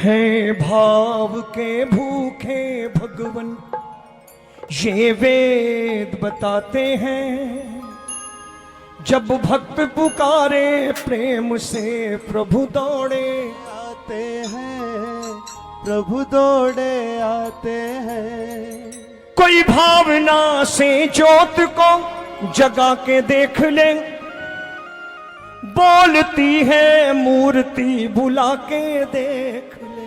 हैं भाव के भूखे भगवन, ये वेद बताते हैं। जब भक्त पुकारे प्रेम से प्रभु दौड़े आते हैं, प्रभु दौड़े आते हैं। कोई भावना से ज्योत को जगा के देख ले, बोलती है मूर्ति बुला के देख ले।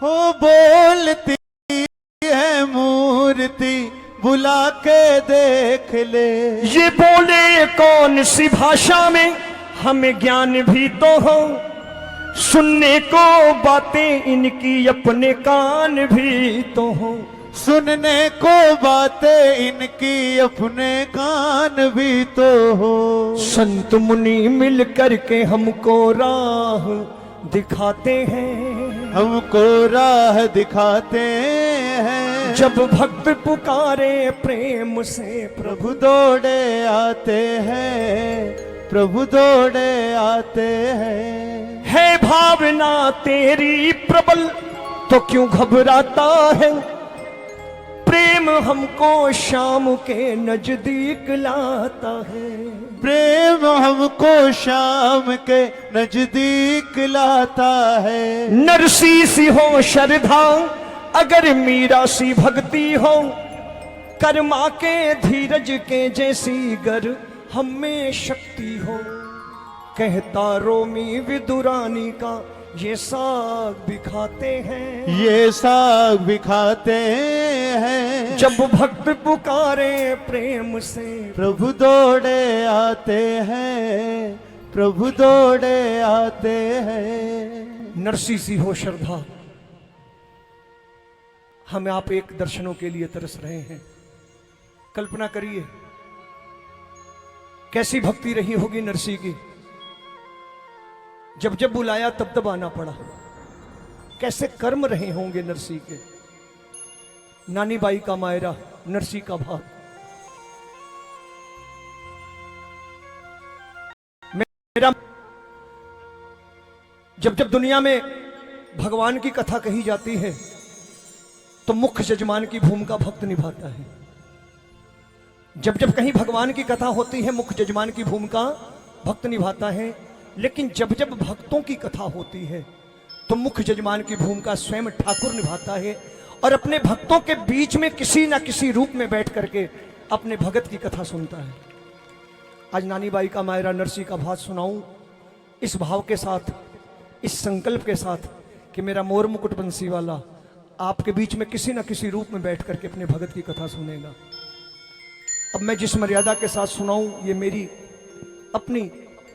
हो बोलती है मूर्ति बुला के देख ले। ये बोले कौन सी भाषा में, हमें ज्ञान भी तो हो, सुनने को बातें इनकी अपने कान भी तो हो। सुनने को बातें इनकी अपने कान भी तो हो। संत मुनि मिल करके हमको राह दिखाते हैं, हमको राह दिखाते हैं। जब भक्त पुकारे प्रेम से प्रभु दौड़े आते हैं, प्रभु दौड़े आते हैं। है भावना तेरी प्रबल तो क्यों घबराता है, प्रेम हमको शाम के नजदीक लाता है। प्रेम हमको शाम के नजदीक लाता है। नरसी सी हो श्रद्धा अगर मीरा सी भक्ति हो, कर्मा के धीरज के जैसी गर हमें शक्ति हो। कहता रोमी विदुरानी का ये साग भी खाते हैं, ये साग भी खाते हैं। जब भक्त पुकारे प्रेम से प्रभु दौड़े आते हैं, प्रभु दौड़े आते हैं। नरसी सी हो श्रद्धा, हम आप एक दर्शनों के लिए तरस रहे हैं। कल्पना करिए कैसी भक्ति रही होगी नरसी की, जब जब बुलाया तब तब आना पड़ा। कैसे कर्म रहे होंगे नरसी के। नानी बाई का मायरा, नरसी का भाग। मेरा जब जब दुनिया में भगवान की कथा कही जाती है तो मुख्य यजमान की भूमिका भक्त निभाता है। जब जब कहीं भगवान की कथा होती है मुख्य यजमान की भूमिका भक्त निभाता है। लेकिन जब जब भक्तों की कथा होती है तो मुख्य यजमान की भूमिका स्वयं ठाकुर निभाता है और अपने भक्तों के बीच में किसी ना किसी रूप में बैठ करके अपने भगत की कथा सुनता है। आज नानी बाई का मायरा नरसी का भात सुनाऊं इस भाव के साथ, इस संकल्प के साथ कि मेरा मोर मुकुट बंसी वाला आपके बीच में किसी ना किसी रूप में बैठ करके अपने भगत की कथा सुनेगा। अब मैं जिस मर्यादा के साथ सुनाऊं ये मेरी अपनी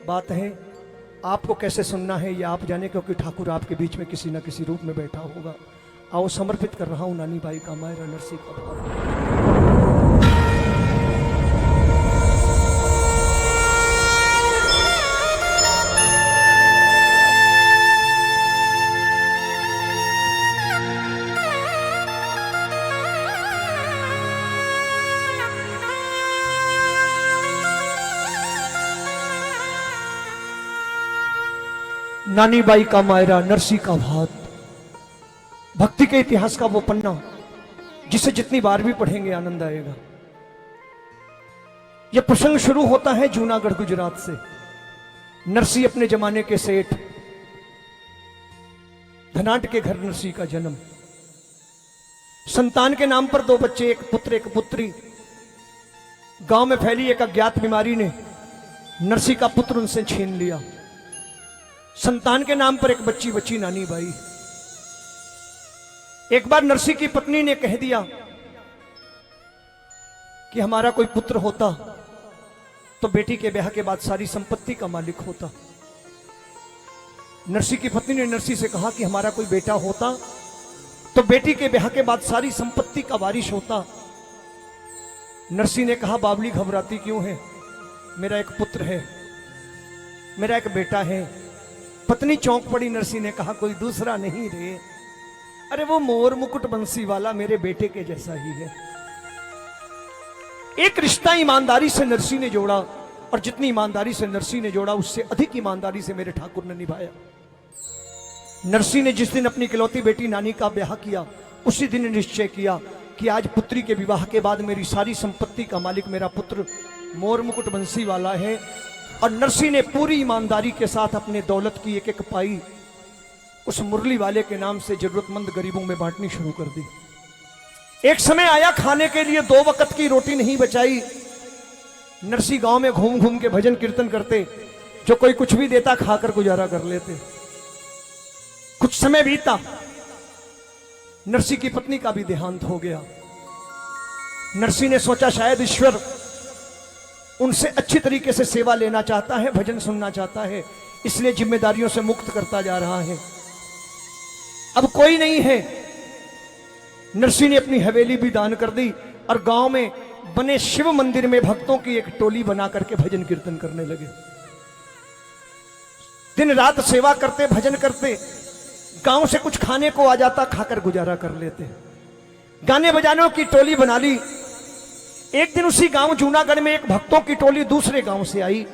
बात है, आपको कैसे सुनना है ये आप जाने, क्योंकि ठाकुर आपके बीच में किसी ना किसी रूप में बैठा होगा। आओ समर्पित कर रहा हूं नानी बाई का मायरा नरसी का भाव। नानी बाई का मायरा नरसी का भात, भक्ति के इतिहास का वो पन्ना जिसे जितनी बार भी पढ़ेंगे आनंद आएगा। यह प्रसंग शुरू होता है जूनागढ़ गुजरात से। नरसी अपने जमाने के सेठ धनाट के घर नरसी का जन्म। संतान के नाम पर दो बच्चे, एक पुत्र एक पुत्री। गांव में फैली एक अज्ञात बीमारी ने नरसी का पुत्र उनसे छीन लिया। संतान के नाम पर एक बच्ची बची नानी बाई। एक बार नरसी की पत्नी ने कह दिया कि हमारा कोई पुत्र होता तो बेटी के ब्याह के बाद सारी संपत्ति का मालिक होता। नरसी की पत्नी ने नरसी से कहा कि हमारा कोई बेटा होता तो बेटी के ब्याह के बाद सारी संपत्ति का वारिश होता। नरसी ने कहा बाबली घबराती क्यों है, मेरा एक पुत्र है, मेरा एक बेटा है। पत्नी चौंक पड़ी। नरसी ने कहा कोई दूसरा नहीं रे, अरे वो मोर मुकुट बंसी वाला मेरे बेटे के जैसा ही है। एक रिश्ता ईमानदारी से नरसी ने जोड़ा और जितनी ईमानदारी से नरसी ने जोड़ा उससे अधिक ईमानदारी से मेरे ठाकुर ने निभाया। नरसी ने जिस दिन अपनी इकलौती बेटी नानी का ब्याह किया, उसी दिन निश्चय किया कि आज पुत्री के विवाह के बाद मेरी सारी संपत्ति का मालिक मेरा पुत्र मोर मुकुट बंसी वाला है। और नरसी ने पूरी ईमानदारी के साथ अपने दौलत की एक एक पाई उस मुरली वाले के नाम से जरूरतमंद गरीबों में बांटनी शुरू कर दी। एक समय आया खाने के लिए 2 वक्त की रोटी नहीं बचाई। नरसी गांव में घूम घूम के भजन कीर्तन करते, जो कोई कुछ भी देता खाकर गुजारा कर लेते। कुछ समय बीता, नरसी की पत्नी का भी देहांत हो गया। नरसी ने सोचा शायद ईश्वर उनसे अच्छी तरीके से सेवा लेना चाहता है, भजन सुनना चाहता है, इसलिए जिम्मेदारियों से मुक्त करता जा रहा है। अब कोई नहीं है। नरसी ने अपनी हवेली भी दान कर दी और गांव में बने शिव मंदिर में भक्तों की एक टोली बना करके भजन कीर्तन करने लगे। दिन रात सेवा करते, भजन करते, गांव से कुछ खाने को आ जाता, खाकर गुजारा कर लेते। गाने बजानों की टोली बना ली। एक दिन उसी गांव जूनागढ़ में एक भक्तों की टोली दूसरे गांव से आई,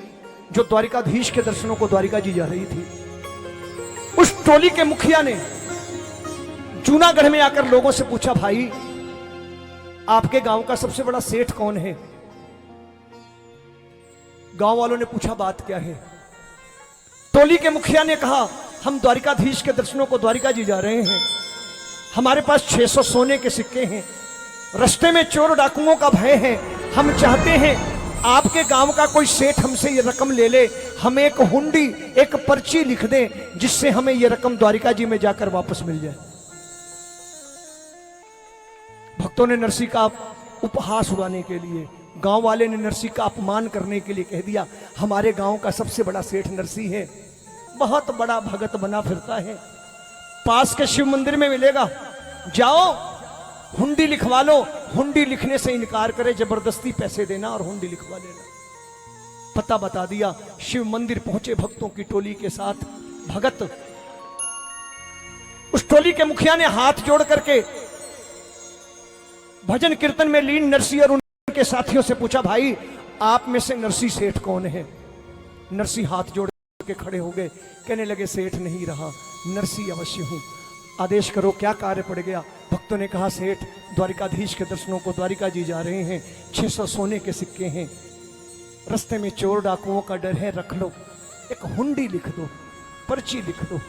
जो द्वारिकाधीश के दर्शनों को द्वारिका जी जा रही थी। उस टोली के मुखिया ने जूनागढ़ में आकर लोगों से पूछा, भाई आपके गांव का सबसे बड़ा सेठ कौन है? गांव वालों ने पूछा, बात क्या है? टोली के मुखिया ने कहा, हम द्वारिकाधीश के दर्शनों को द्वारिका जी जा रहे हैं, हमारे पास 600 सोने के सिक्के हैं, रास्ते में चोर डाकुओं का भय है, हम चाहते हैं आपके गांव का कोई सेठ हमसे ये रकम ले ले, हमें एक हुंडी, एक पर्ची लिख दे, जिससे हमें ये रकम द्वारिका जी में जाकर वापस मिल जाए। भक्तों ने नरसी का उपहास उड़ाने के लिए, गांव वाले ने नरसी का अपमान करने के लिए कह दिया, हमारे गांव का सबसे बड़ा सेठ नरसी है, बहुत बड़ा भगत बना फिरता है, पास के शिव मंदिर में मिलेगा, जाओ हुंडी लिखवा लो। हुंडी लिखने से इनकार करे, जबरदस्ती पैसे देना और हुंडी लिखवा लेना। पता बता दिया। शिव मंदिर पहुंचे भक्तों की टोली के साथ भगत। उस टोली के मुखिया ने हाथ जोड़ करके भजन कीर्तन में लीन नरसी और उनके साथियों से पूछा, भाई आप में से नरसी सेठ कौन है? नरसी हाथ जोड़ के खड़े हो गए, कहने लगे, सेठ नहीं रहा, नरसी अवश्य हूं, आदेश करो, क्या कार्य पड़ गया? भक्तों ने कहा, सेठ द्वारिकाधीश के दर्शनों को द्वारिका जी जा रहे हैं, 600 सोने के सिक्के हैं, रास्ते में चोर डाकुओं का डर है, रख लो, एक हुंडी लिख दो, पर्ची लिख दो।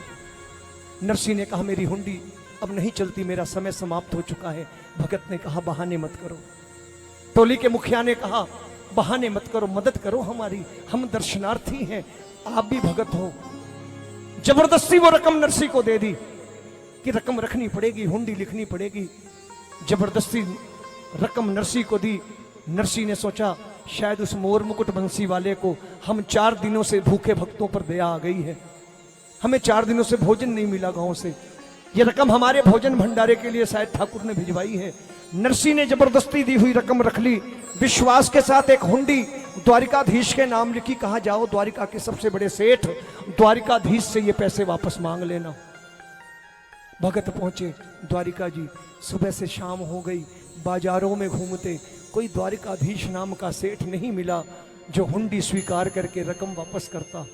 नरसी ने कहा, मेरी हुंडी अब नहीं चलती, मेरा समय समाप्त हो चुका है। भगत ने कहा, बहाने मत करो। टोली के मुखिया ने कहा, बहाने मत करो, मदद करो हमारी, हम दर्शनार्थी हैं, आप भी भगत हो। जबरदस्ती वो रकम नरसी को दे दी कि रकम रखनी पड़ेगी, हुंडी लिखनी पड़ेगी। जबरदस्ती रकम नरसी को दी। नरसी ने सोचा, शायद उस मोर मुकुट बंसी वाले को हम 4 दिनों से भूखे भक्तों पर दया आ गई है, हमें 4 दिनों से भोजन नहीं मिला गांव से, ये रकम हमारे भोजन भंडारे के लिए शायद ठाकुर ने भिजवाई है। नरसी ने जबरदस्ती दी हुई रकम रख ली, विश्वास के साथ एक हुंडी द्वारिकाधीश के नाम लिखी, कहा जाओ द्वारिका के सबसे बड़े सेठ द्वारिकाधीश से ये पैसे वापस मांग लेना। भगत पहुंचे द्वारिका जी। सुबह से शाम हो गई, बाजारों में घूमते, कोई द्वारिकाधीश नाम का सेठ नहीं मिला जो हुंडी स्वीकार करके रकम वापस करता।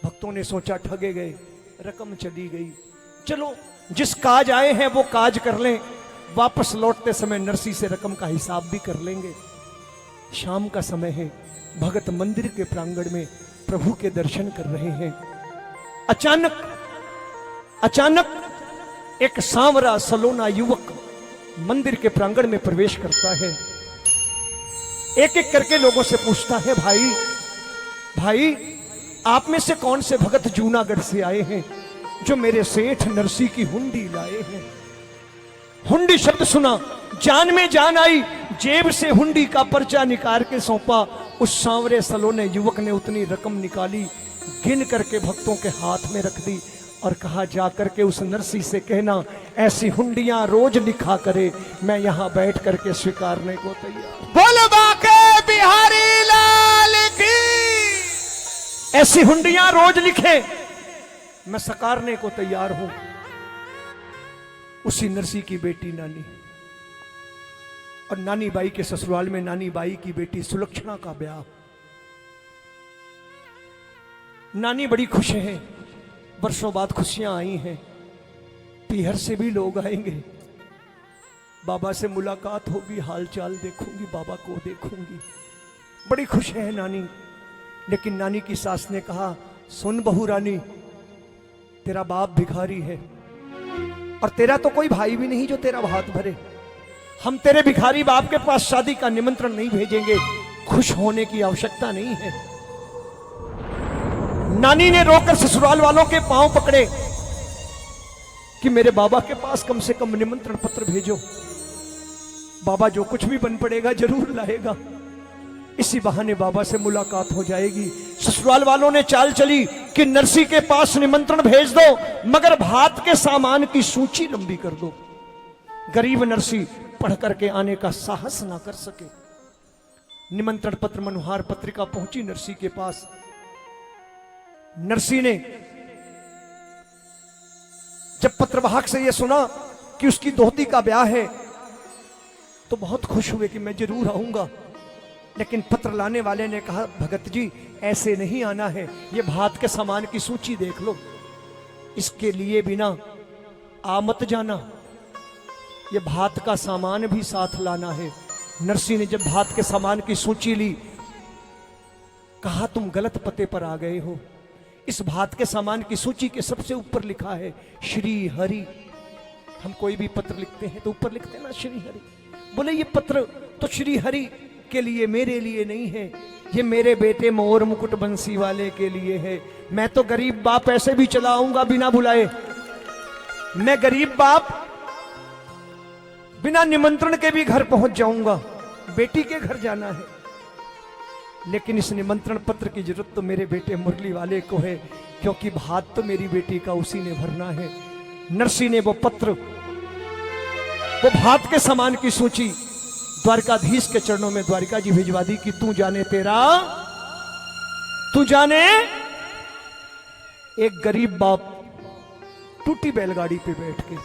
भक्तों ने सोचा, ठगे गए, रकम चली गई, चलो जिस काज आए हैं वो काज कर लें, वापस लौटते समय नरसी से रकम का हिसाब भी कर लेंगे। शाम का समय है, भगत मंदिर के प्रांगण में प्रभु के दर्शन कर रहे हैं। अचानक एक सांवरा सलोना युवक मंदिर के प्रांगण में प्रवेश करता है। एक एक करके लोगों से पूछता है, भाई आप में से कौन से भगत जूनागढ़ से आए हैं जो मेरे सेठ नरसी की हुंडी लाए हैं? हुंडी शब्द सुना, जान में जान आई, जेब से हुंडी का पर्चा निकाल के सौंपा। उस सांवरे सलोने युवक ने उतनी रकम निकाली, गिन करके भक्तों के हाथ में रख दी और कहा, जा करके उस नरसी से कहना ऐसी हुंडियां रोज लिखा करे, मैं यहां बैठ करके स्वीकारने को तैयार। बोल बाके बिहारी लाल की। ऐसी हुंडियां रोज लिखे, मैं सकारने को तैयार हूं। उसी नरसी की बेटी नानी, और नानी बाई के ससुराल में नानी बाई की बेटी सुलक्षणा का ब्याह। नानी बड़ी खुश है, वर्षों बाद खुशियां आई हैं, पीहर से भी लोग आएंगे, बाबा से मुलाकात होगी, हालचाल देखूंगी, बाबा को देखूंगी। बड़ी खुश है नानी। लेकिन नानी की सास ने कहा, सुन बहू रानी, तेरा बाप भिखारी है और तेरा तो कोई भाई भी नहीं जो तेरा हाथ भरे। हम तेरे भिखारी बाप के पास शादी का निमंत्रण नहीं भेजेंगे, खुश होने की आवश्यकता नहीं है। नानी ने रोकर ससुराल वालों के पांव पकड़े कि मेरे बाबा के पास कम से कम निमंत्रण पत्र भेजो, बाबा जो कुछ भी बन पड़ेगा जरूर लाएगा, इसी बहाने बाबा से मुलाकात हो जाएगी। ससुराल वालों ने चाल चली कि नरसी के पास निमंत्रण भेज दो, मगर भात के सामान की सूची लंबी कर दो। गरीब नरसी पढ़ करके आने का साहस ना कर सके। निमंत्रण पत्र मनुहार पत्रिका पहुंची नरसी के पास। नरसी ने जब पत्रवाहक से यह सुना कि उसकी दोहती का ब्याह है तो बहुत खुश हुए कि मैं जरूर आऊंगा। लेकिन पत्र लाने वाले ने कहा, भगत जी ऐसे नहीं आना है, ये भात के सामान की सूची देख लो, इसके लिए बिना आ मत जाना, ये भात का सामान भी साथ लाना है। नरसी ने जब भात के सामान की सूची ली, कहा तुम गलत पते पर आ गए हो। इस भात के सामान की सूची के सबसे ऊपर लिखा है श्री हरि। हम कोई भी पत्र लिखते हैं तो ऊपर लिखते हैं ना श्री हरि। बोले ये पत्र तो श्री हरि के लिए, मेरे लिए नहीं है, ये मेरे बेटे मोर मुकुट बंसी वाले के लिए है। मैं तो गरीब बाप ऐसे भी चला आऊंगा बिना बुलाए, मैं गरीब बाप बिना निमंत्रण के भी घर पहुंच जाऊंगा, बेटी के घर जाना है। लेकिन इस निमंत्रण पत्र की जरूरत तो मेरे बेटे मुरली वाले को है, क्योंकि भात तो मेरी बेटी का उसी ने भरना है। नरसी ने वो पत्र, वो भात के सामान की सूची द्वारकाधीश के चरणों में द्वारिका जी भिजवा दी कि तू जाने तेरा, तू जाने एक गरीब बाप टूटी बैलगाड़ी पे बैठ के,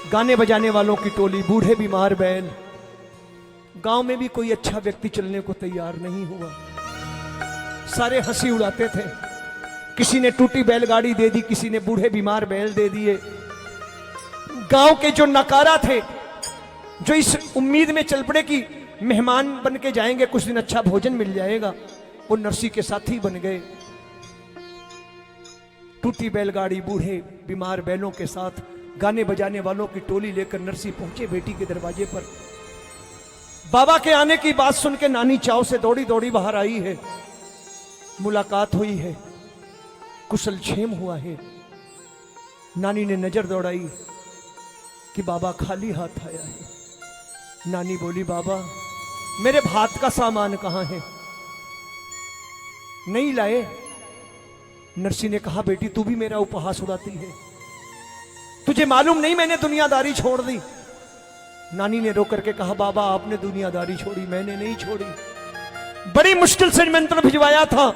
गाने बजाने वालों की टोली, बूढ़े बीमार बैल, गांव में भी कोई अच्छा व्यक्ति चलने को तैयार नहीं हुआ, सारे हंसी उड़ाते थे। किसी ने टूटी बैलगाड़ी दे दी, किसी ने बूढ़े बीमार बैल दे दिए। गांव के जो नकारा थे, जो इस उम्मीद में चल पड़े कि मेहमान बन के जाएंगे, कुछ दिन अच्छा भोजन मिल जाएगा, वो नरसी के साथी बन गए। टूटी बैलगाड़ी, बूढ़े बीमार बैलों के साथ गाने बजाने वालों की टोली लेकर नरसी पहुंचे बेटी के दरवाजे पर। बाबा के आने की बात सुन के नानी चाव से दौड़ी दौड़ी बाहर आई है। मुलाकात हुई है, कुशल क्षेम हुआ है। नानी ने नजर दौड़ाई कि बाबा खाली हाथ आया है। नानी बोली, बाबा मेरे भात का सामान कहां है? नहीं लाए। नरसी ने कहा, बेटी तू भी मेरा उपहास उड़ाती है, तुझे मालूम नहीं मैंने दुनियादारी छोड़ दी। नानी ने रो करके कहा, बाबा आपने दुनियादारी छोड़ी, मैंने नहीं छोड़ी। बड़ी मुश्किल से निमंत्रण भिजवाया था,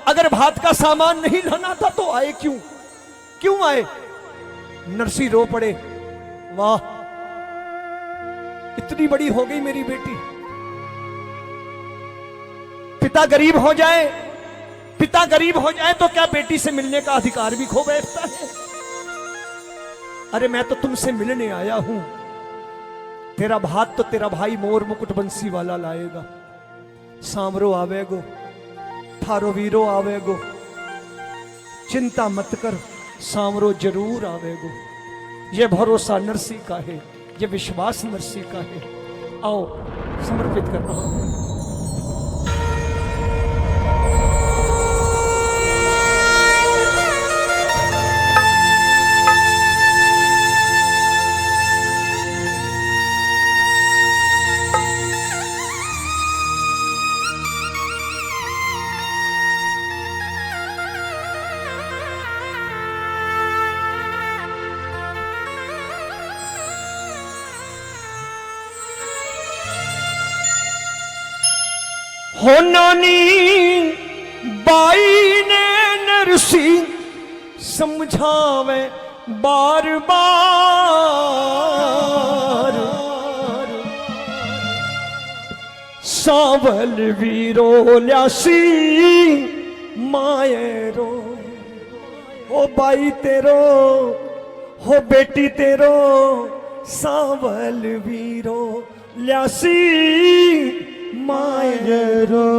अगर भात का सामान नहीं लाना था तो आए क्यों? क्यों आए? नरसी रो पड़े, वाह इतनी बड़ी हो गई मेरी बेटी। पिता गरीब हो जाए, पिता गरीब हो जाए तो क्या बेटी से मिलने का अधिकार भी खो बैठता है? अरे मैं तो तुमसे मिलने आया हूं, तेरा भात तो तेरा भाई मोर मुकुट बंसी वाला लाएगा। सांवरो आवेगो, थारो वीरो आवेगो, चिंता मत कर, सांवरो जरूर आवेगो। ये भरोसा नरसी का है, ये विश्वास नरसी का है। आओ समर्पित कर रहा हूं। हो नानी बाई ने नरसी समझावे बार बार, सावल वीरो ल्यासी मायरो। हो बाई तेरो, हो बेटी तेरो, सावल वीरो ल्यासी मायरो।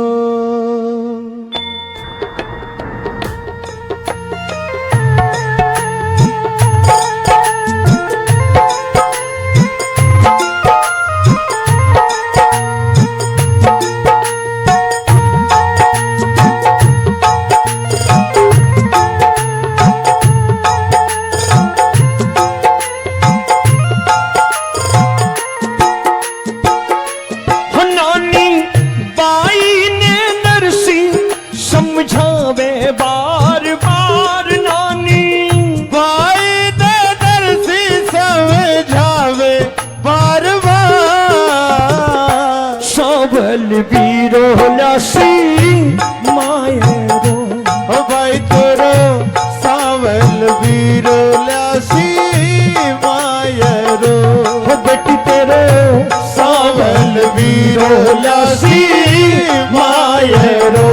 बार बार नानी भाई दे दर्शी समझावे बार बार। सावल वीरो ल्यासी मायरो, ओ भाई तेरो सावल वीरो ल्यासी मायरो। हो बेटी तेरो, सावल वीरो ल्यासी मायरो।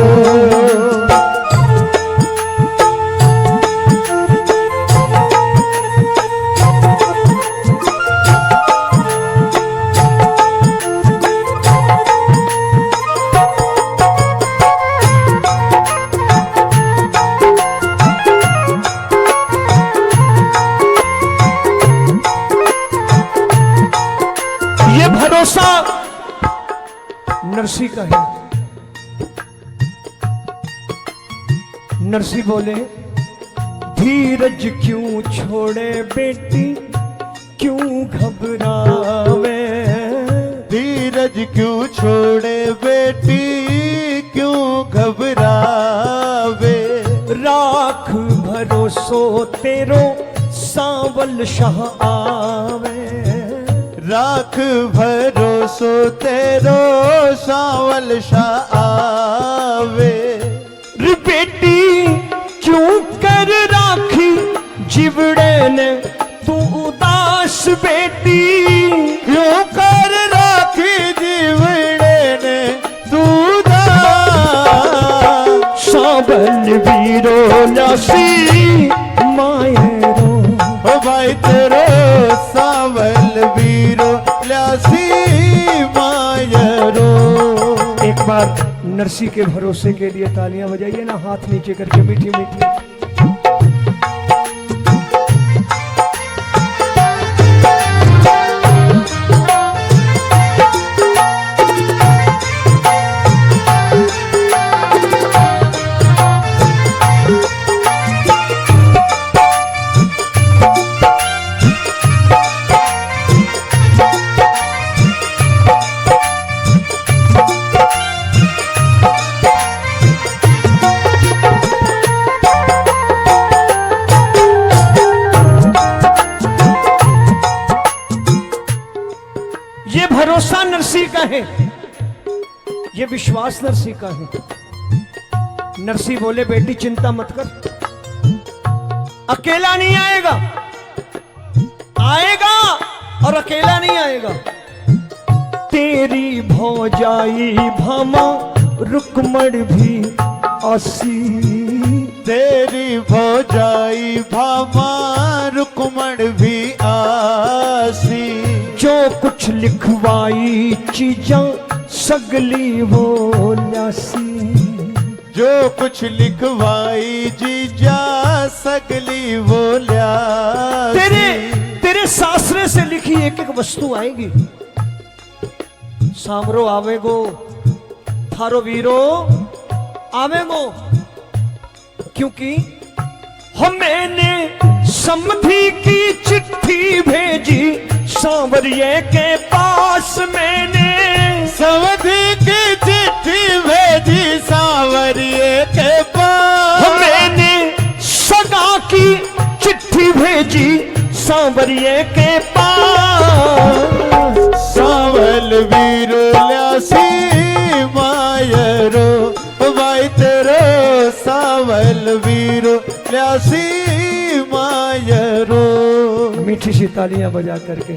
ये भरोसा नरसी का है। नरसी बोले, धीरज क्यों छोड़े बेटी, क्यों घबरावे। धीरज क्यों छोड़े बेटी, क्यों घबरावे। राख भरोसो तेरो, सावल शाह आवे। राख भरोसो तेरो, सावल शाह आवे। रे बेटी क्यों कर राखी, जिवड़े ने तू उदास बेटी। क्यों कर राखी जिवड़े ने तू उदास। सावल वीरो ल्यासी मायरो, ओ भाई तेरो सावल वीरो ल्यासी मायरो। एक बार नरसी के भरोसे के लिए तालियां बजाइए ना, हाथ नीचे करके मीठी मीठी। ये भरोसा नरसी का है, ये विश्वास नरसी का है। नरसी बोले, बेटी चिंता मत कर, अकेला नहीं आएगा, आएगा और अकेला नहीं आएगा। तेरी भौजाई भामा रुकमण भी आसी। तेरी भौजाई भामा रुकमण भी आसी। जो कुछ लिखवाई चीजां सगली वो ल्यासी। जो कुछ लिखवाई जीजा सगली वो ल्यासी। तेरे सासरे से लिखी एक एक वस्तु आएगी। सामरो आवेगो, थारो वीरो आवेगो, क्योंकि हम मैंने समधी की चिट्ठी भेजी, सांवरिये के पास मैंने। समधी की चिट्ठी भेजी सांवरिये के पास। मैंने सगा की चिट्ठी भेजी, सांवरिये के पास। सावल वीरो ल्यासी मायरो, भाई तेरो सावल वीरो ल्यासी मायरो। मीठी सी तालियां बजा करके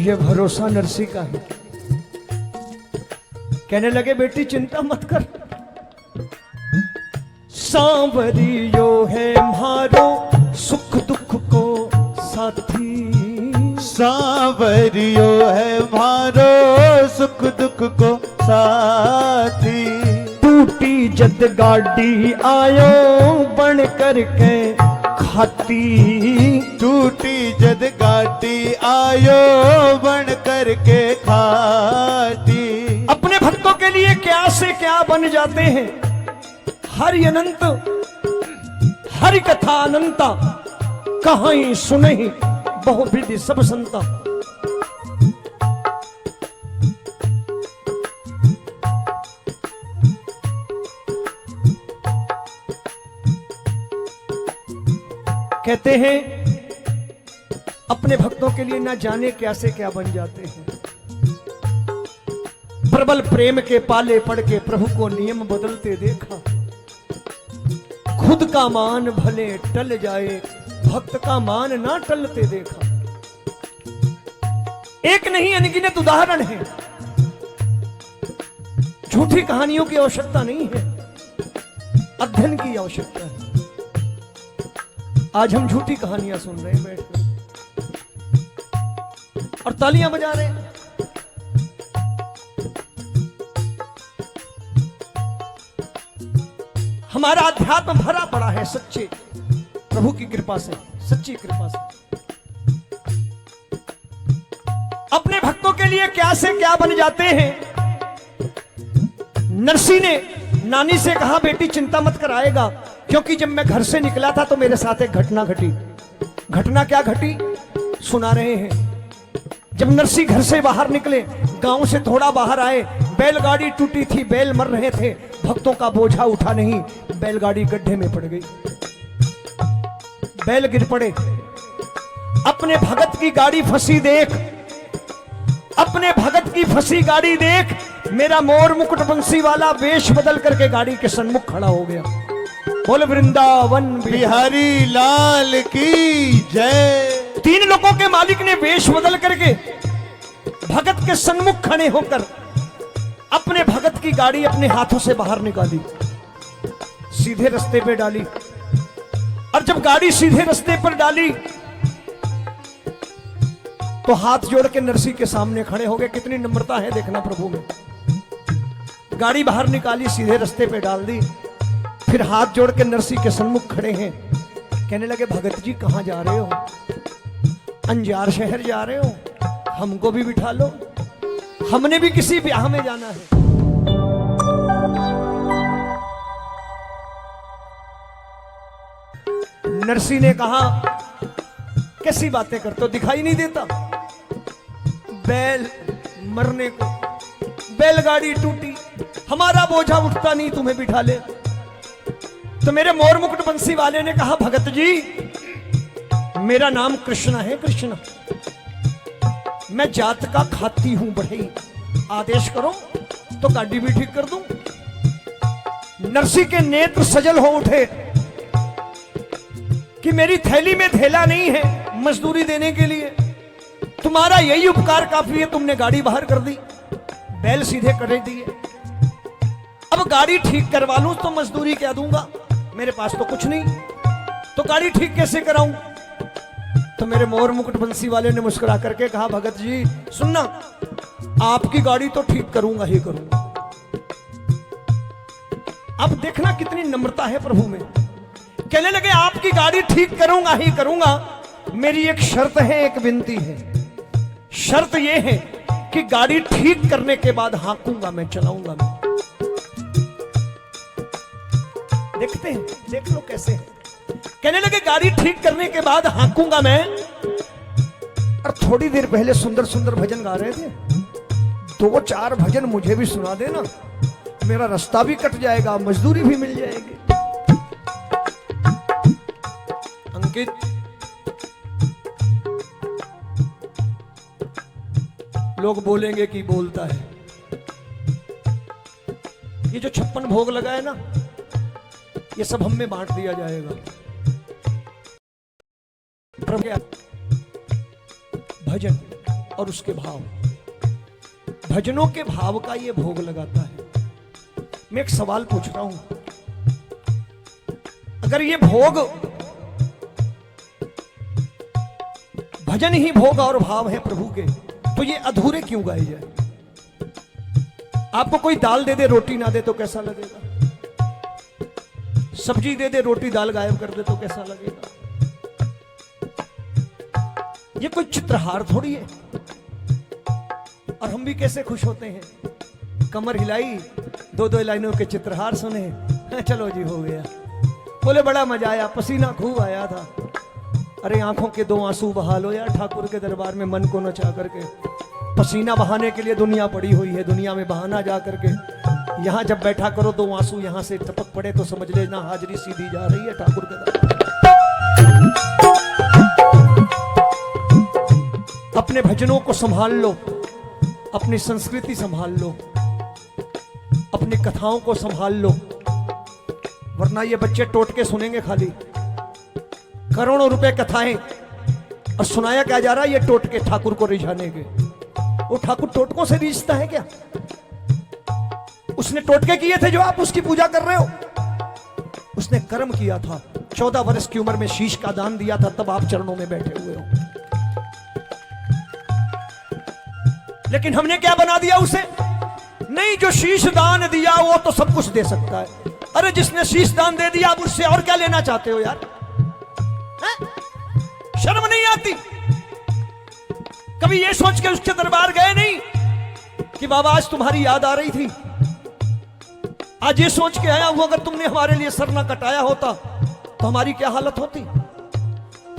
ये भरोसा नरसी का है। कहने लगे बेटी चिंता मत कर, सांवरियो है मारो सुख दुख को साथी। सांवरियो है मारो सुख दुख को साथी। टूटी जद गाड़ी आयो बन करके खाती। टूटी जद गाड़ी आयो बन करके खाती। अपने भक्तों के लिए क्या से क्या बन जाते हैं। हरि अनंत हरि कथा अनंता, कहीं सुनहि बहुविधि सब संता। कहते हैं अपने भक्तों के लिए ना जाने क्या से क्या बन जाते हैं। प्रबल प्रेम के पाले पड़ के प्रभु को नियम बदलते देखा। खुद का मान भले टल जाए, भक्त का मान ना टलते देखा। एक नहीं अनगिनत उदाहरण है। झूठी कहानियों की आवश्यकता नहीं है, अध्ययन की आवश्यकता है। आज हम झूठी कहानियां सुन रहे हैं बैठकर और तालियां बजा रहे हैं। हमारा अध्यात्म भरा पड़ा है सच्चे प्रभु की कृपा से, सच्ची कृपा से। अपने भक्तों के लिए क्या से क्या बन जाते हैं। नरसी ने नानी से कहा बेटी चिंता मत कर, आएगा। क्योंकि जब मैं घर से निकला था तो मेरे साथ एक घटना घटी। घटना क्या घटी सुना रहे हैं। जब नरसी घर से बाहर निकले, गांव से थोड़ा बाहर आए, बैलगाड़ी टूटी थी, बैल मर रहे थे, भक्तों का बोझा उठा नहीं, बैलगाड़ी गड्ढे में पड़ गई, बैल गिर पड़े। अपने भगत की गाड़ी फंसी देख, अपने भगत की फंसी गाड़ी देख, मेरा मोर मुकुट बंसी वाला वेश बदल करके गाड़ी के सन्मुख खड़ा हो गया। बोल वृंदावन बिहारी लाल की जय। 3 लोगों के मालिक ने वेश बदल करके भगत के सन्मुख खड़े होकर अपने भगत की गाड़ी अपने हाथों से बाहर निकाली, सीधे रास्ते पे डाली। और जब गाड़ी सीधे रास्ते पर डाली तो हाथ जोड़ के नरसी के सामने खड़े हो गए। कितनी नम्रता है देखना प्रभु में। गाड़ी बाहर निकाली, सीधे रास्ते पे डाल दी, फिर हाथ जोड़ के नरसी के सन्मुख खड़े हैं। कहने लगे भगत जी कहां जा रहे हो। अंजार शहर जा रहे हो, हमको भी बिठा लो, हमने भी किसी ब्याह में जाना है। नरसी ने कहा कैसी बातें करते हो, दिखाई नहीं देता। बैल मरने को, बैलगाड़ी टूटी, हमारा बोझा उठता नहीं, तुम्हें बिठा ले। तो मेरे मोर मुकुट बंसी वाले ने कहा भगत जी मेरा नाम कृष्णा है, कृष्णा, मैं जात का खाती हूं बढ़ई, आदेश करो तो गाड़ी भी ठीक कर दूं। नरसी के नेत्र सजल हो उठे कि मेरी थैली में थैला नहीं है मजदूरी देने के लिए, तुम्हारा यही उपकार काफी है, तुमने गाड़ी बाहर कर दी, बैल सीधे कर दिए। अब गाड़ी ठीक करवा लूं तो मजदूरी क्या दूंगा, मेरे पास तो कुछ नहीं, तो गाड़ी ठीक कैसे कराऊं। तो मेरे मोर मुकुट बंसी वाले ने मुस्कुरा करके कहा भगत जी सुनना, आपकी गाड़ी तो ठीक करूंगा ही करूंगा। अब देखना कितनी नम्रता है प्रभु में। कहने लगे आपकी गाड़ी ठीक करूंगा ही करूंगा, मेरी एक शर्त है, एक विनती है। शर्त यह है कि गाड़ी ठीक करने के बाद हाँकूंगा मैं, चलाऊंगा मैं। देखते हैं, देख लो कैसे है। कहने लगे गाड़ी ठीक करने के बाद हाँकूंगा मैं। और थोड़ी देर पहले सुंदर सुंदर भजन गा रहे थे, 2-4 भजन मुझे भी सुना देना, मेरा रास्ता भी कट जाएगा, मजदूरी भी मिल जाएगी। अंकित लोग बोलेंगे कि बोलता है, ये जो 56 भोग लगा है ना, ये सब हम में बांट दिया जाएगा। भजन और उसके भाव, भजनों के भाव का ये भोग लगाता है। मैं एक सवाल पूछ रहा हूं, अगर ये भोग भजन ही भोग और भाव है प्रभु के, तो ये अधूरे क्यों गाए जाए? आपको कोई दाल दे दे रोटी ना दे तो कैसा लगेगा? सब्जी दे दे रोटी दाल गायब कर दे तो कैसा लगेगा? ये कोई चित्रहार थोड़ी है। और हम भी कैसे खुश होते हैं, कमर हिलाई, दो दो लाइनों के चित्रहार सुने, चलो जी हो गया। बोले बड़ा मजा आया, पसीना खूब आया था। अरे आंखों के दो आंसू बहा लो यार, ठाकुर के दरबार में मन को नचा करके। पसीना बहाने के लिए दुनिया पड़ी हुई है, दुनिया में बहाना जा करके। यहां जब बैठा करो दो आंसू यहां से टपक पड़े तो समझ लेना हाजिरी सीधी जा रही है ठाकुर के दरबार। अपने भजनों को संभाल लो, अपनी संस्कृति संभाल लो, अपनी कथाओं को संभाल लो, वरना ये बच्चे टोटके सुनेंगे खाली। करोड़ों रुपए कथाएं और सुनाया क्या जा रहा है, ये टोटके ठाकुर को रिझाने के। वो ठाकुर टोटकों से रिझता है क्या? उसने टोटके किए थे जो आप उसकी पूजा कर रहे हो। उसने कर्म किया था, 14 वर्ष की उम्र में शीश का दान दिया था, तब आप चरणों में बैठे हुए हो। लेकिन हमने क्या बना दिया उसे? नहीं, जो शीश दान दिया वो तो सब कुछ दे सकता है। अरे जिसने शीश दान दे दिया, आप उससे और क्या लेना चाहते हो यार? शर्म नहीं आती? कभी ये सोच के उसके दरबार गए नहीं कि बाबा आज तुम्हारी याद आ रही थी, आज ये सोच के आया हूं अगर तुमने हमारे लिए सर ना कटाया होता तो हमारी क्या हालत होती?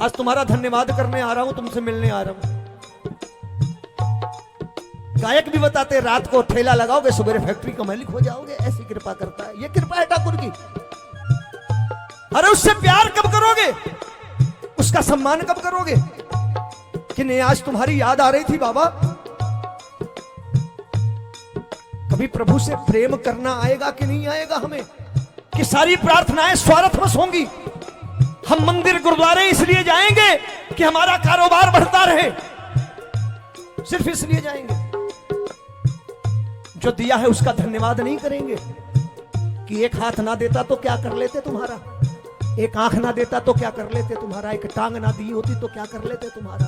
आज तुम्हारा धन्यवाद करने आ रहा हूं, तुमसे मिलने आ रहा हूं। गायक भी बताते रात को ठेला लगाओगे सवेरे फैक्ट्री का मालिक हो जाओगे, ऐसी कृपा करता है। ये कृपा है ठाकुर की। अरे उससे प्यार कब करोगे, उसका सम्मान कब करोगे कि नहीं आज तुम्हारी याद आ रही थी बाबा? कभी प्रभु से प्रेम करना आएगा कि नहीं आएगा हमें, कि सारी प्रार्थनाएं स्वार्थवश होंगी? हम मंदिर गुरुद्वारे इसलिए जाएंगे कि हमारा कारोबार बढ़ता रहे, सिर्फ इसलिए जाएंगे। जो दिया है उसका धन्यवाद नहीं करेंगे कि एक हाथ ना देता तो क्या कर लेते तुम्हारा, एक आंख ना देता तो क्या कर लेते तुम्हारा, एक टांग ना दी होती तो क्या कर लेते तुम्हारा।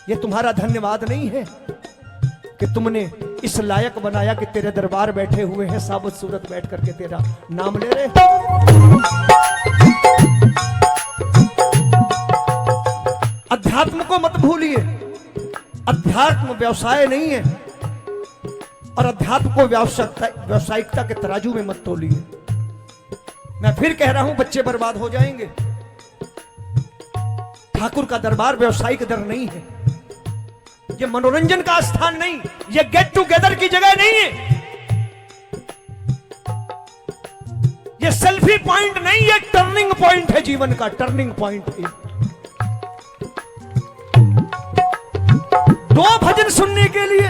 ये तुम्हारा धन्यवाद नहीं है कि तुमने इस लायक बनाया कि तेरे दरबार बैठे हुए हैं, साबुत सूरत बैठ करके तेरा नाम ले रहे। अध्यात्म को मत भूलिए, अध्यात्म व्यवसाय नहीं है, और अध्यात्म को व्यावसायिकता के तराजू में मत तोलिए। मैं फिर कह रहा हूं, बच्चे बर्बाद हो जाएंगे। ठाकुर का दरबार व्यवसायिक दर नहीं है, ये मनोरंजन का स्थान नहीं, ये गेट टुगेदर की जगह नहीं है, ये सेल्फी पॉइंट नहीं, ये टर्निंग पॉइंट है जीवन का, टर्निंग पॉइंट है। दो भजन सुनने के लिए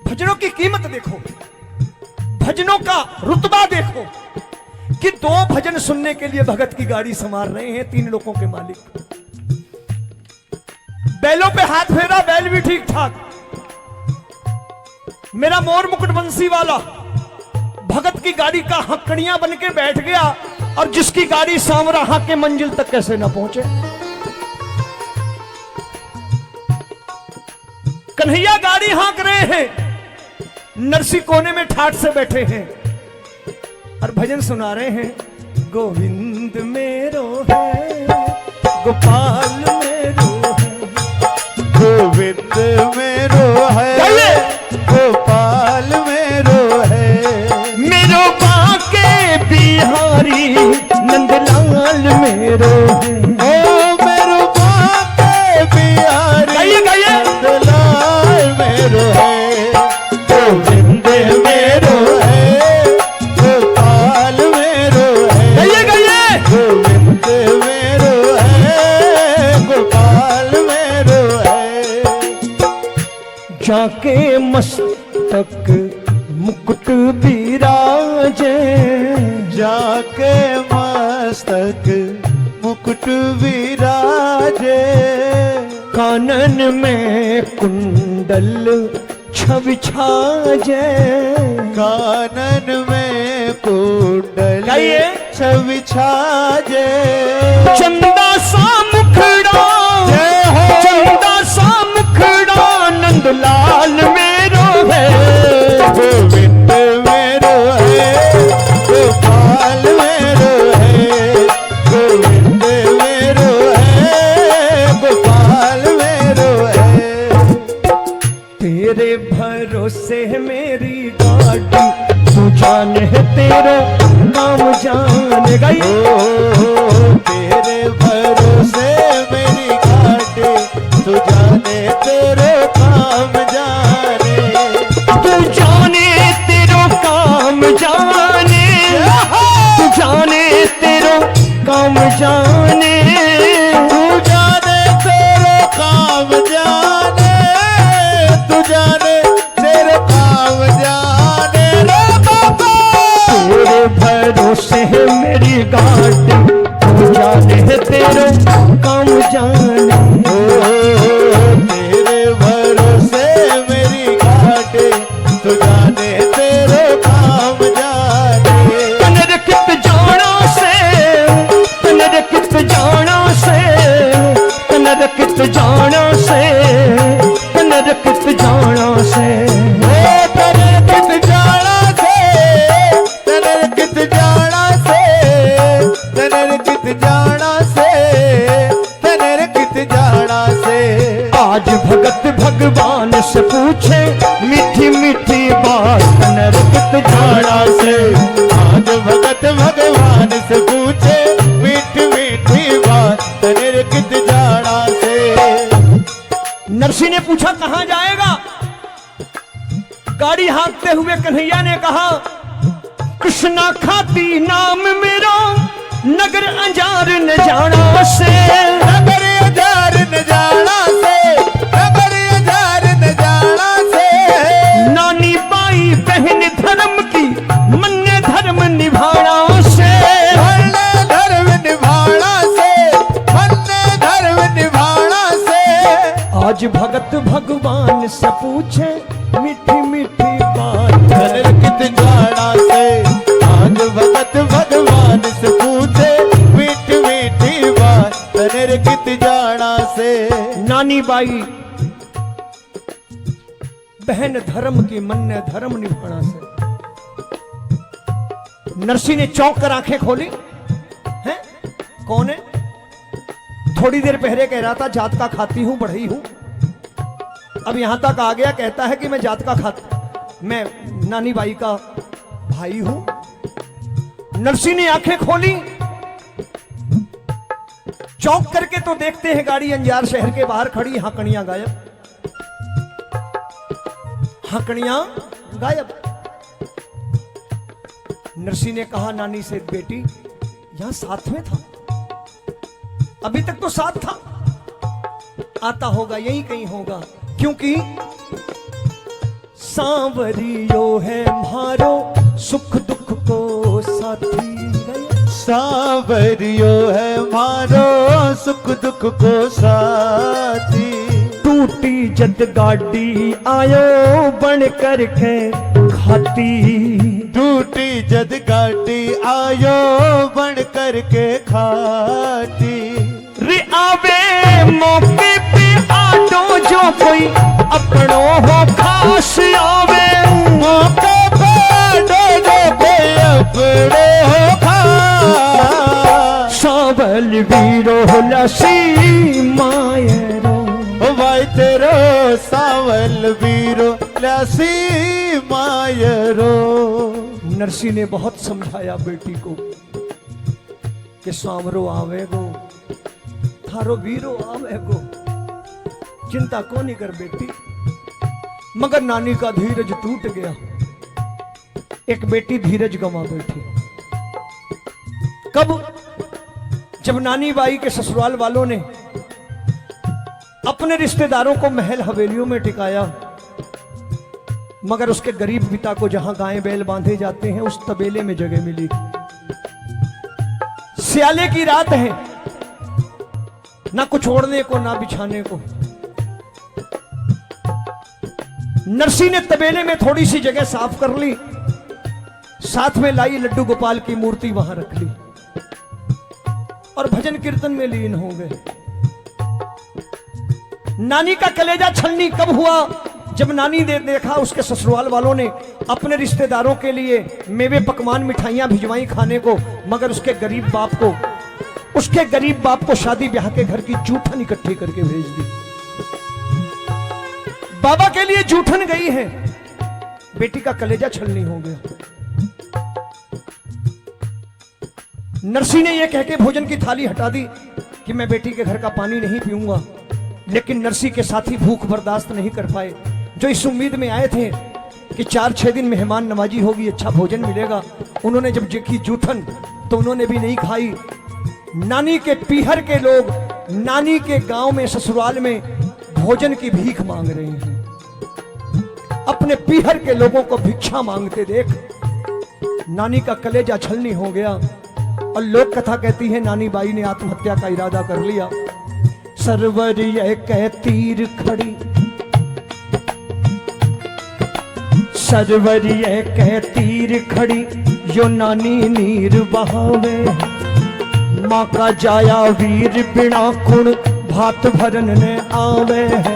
भजनों की कीमत देखो, भजनों का रुतबा देखो कि दो भजन सुनने के लिए भगत की गाड़ी संवार रहे हैं 3 लोगों के मालिक। बैलों पे हाथ फेरा, बैल भी ठीक ठाक। मेरा मोर मुकुट बंसी वाला भगत की गाड़ी का हकड़ियां बन के बैठ गया, और जिसकी गाड़ी सांवरा हाके मंजिल तक कैसे ना पहुंचे। कन्हैया गाड़ी हाँक रहे हैं, नरसी कोने में ठाठ से बैठे हैं और भजन सुना रहे हैं। गोविंद मेरो है, गोपाल मेरो है, गोविंद मेरो है, गोपाल मेरो है, मेरो बाके बिहारी नंदलाल मेरो है। ओ मेरो बाके बिहारी नंदलाल मेरो है, गोविंद मेरो है, गोपाल मेरो है, गोविंद मेरो है, गोपाल मेरो है। जाके मस्तक मुकुट बिराजे, जाके मस्तक मुकुट विराजे, कानन में कुंडल छवि छाजे, कानन में कुंडल गाइए। छवि छाजे, चंदा सा मुखड़ा, जय हो। चंदा सा मुखड़ा नंदलाल मेरो है, गोविंद मेरो है, गोपाल मेरो है, गोविंद मेरो है, गोपाल मेरो है। तेरे भरोसे मेरी गाड़ी, तू जाने तेरा काम जाने गई। तेरे भरोसे मेरी गाड़ी, तू जाने तेरे काम जाने, तू जाने तेरो काम जाने, तू जाने तेरो काम जाने, तू जाने तेरे काम जाने, तू जाने तेरे काम जाने रे बाबा। तेरे भरोसे मेरी गाड़ी, तू जाने तेरो काम जाने। तेरे भरोसे मेरी गाड़ी, तू जाने तेरे काम जाने। तनरकित जाना से, तनरकित जाना से, तनरकित जाना से, तनरकित जाना से, तनरकित जाना से, तनरकित जाना से, तनरकित जाना से, तनरकित जाना से। आज भगत भगवान से पूछे मीठी मीठी बात, तनरकित जाना से। आज भगत भगवान से पूछे मीठी मीठी बात, तनरकित जाना से। नरसिंह ने पूछा कहां जाएगा? गाड़ी हाँकते हुए कन्हैया ने कहा, कृष्णा खाती नाम मेरा, नगर अंजार न जाना से, नगर अंजार न जाना से, नगर अंजार न जाना से। नानी बाई बहन धर्म की, मन्य धर्म निभाना से, मन्य धर्म निभाना से, मन्य धर्म निभाना से। आज भगत भगवान से पूछे मीठी मीठी बात, तनरकित जाना से। आज भगत भगवान से पूछे मीठी मीठी बात, तनरकित जाना से। नानी बाई बहन धर्म की, मन्य धर्म निभाना से। नरसिंह ने चौंक कर आंखें खोली, हैं? कौन है? थोड़ी देर पहले कह रहा था जात का खाती हूं, बढ़ई हूं, अब यहां तक आ गया कहता है कि मैं जात का मैं नानी बाई का भाई हूं। नरसिंह ने आंखें खोली, चौंक करके तो देखते हैं गाड़ी अंजार शहर के बाहर खड़ी, हाँकड़ियां गायब, हाँकड़ियां गायब। नरसिंह ने कहा नानी से, बेटी यहां साथ में था, अभी तक तो साथ था, आता होगा, यही कहीं होगा, क्योंकि सांवरियो है मारो सुख दुख को साथी। सांवरियो है मारो सुख दुख को साथी। टूटी जद गाड़ी आयो बन करके खाती, टूटी जद गाड़ी आयो बन करके खाती। रे आवे मौके पे आटो जो कोई अपनो हो खास आवे, मौके पे आटो जो कोई अपनो हो खास। सावल वीरो लसी मायरो, ओ भाई तेरो सावल वीरो लसी मायरो। नरसिंह ने बहुत समझाया बेटी को कि सांवरो आवेगो, थारो वीरो आवेगो, चिंता को नहीं कर बेटी। मगर नानी का धीरज टूट गया, एक बेटी धीरज गंवा बैठी। कब? जब नानी बाई के ससुराल वालों ने अपने रिश्तेदारों को महल हवेलियों में टिकाया, मगर उसके गरीब पिता को जहां गायें बैल बांधे जाते हैं उस तबेले में जगह मिली। स्याले की रात है, ना कुछ ओढ़ने को ना बिछाने को, नरसी ने तबेले में थोड़ी सी जगह साफ कर ली, साथ में लाई लड्डू गोपाल की मूर्ति वहां रख ली और भजन कीर्तन में लीन हो गए। नानी का कलेजा छलनी कब हुआ? जब नानी ने देखा उसके ससुराल वालों ने अपने रिश्तेदारों के लिए मेवे पकवान मिठाइयां भिजवाई खाने को, मगर उसके गरीब बाप को शादी ब्याह के घर की जूठन इकट्ठी करके भेज दी। बाबा के लिए जूठन गई है, बेटी का कलेजा छलनी हो गया। नरसी ने यह कहकर भोजन की थाली हटा दी कि मैं बेटी के घर का पानी नहीं पीऊंगा, लेकिन नरसी के साथी भूख बर्दाश्त नहीं कर पाए, जो इस उम्मीद में आए थे कि 4-6 दिन मेहमान नवाजी होगी, अच्छा भोजन मिलेगा। उन्होंने जब देखी जूठन तो उन्होंने भी नहीं खाई। नानी के पीहर के लोग नानी के गांव में ससुराल में भोजन की भीख मांग रहे हैं। अपने पीहर के लोगों को भिक्षा मांगते देख नानी का कलेजा छलनी हो गया और लोक कथा कहती है नानी बाई ने आत्महत्या का इरादा कर लिया। सरवर ये कह तीर खड़ी, सरवर ये कह तीर खड़ी, यो नानी नीर बहावे, माँ का जाया वीर बिना कुण भात भरन ने आवे है।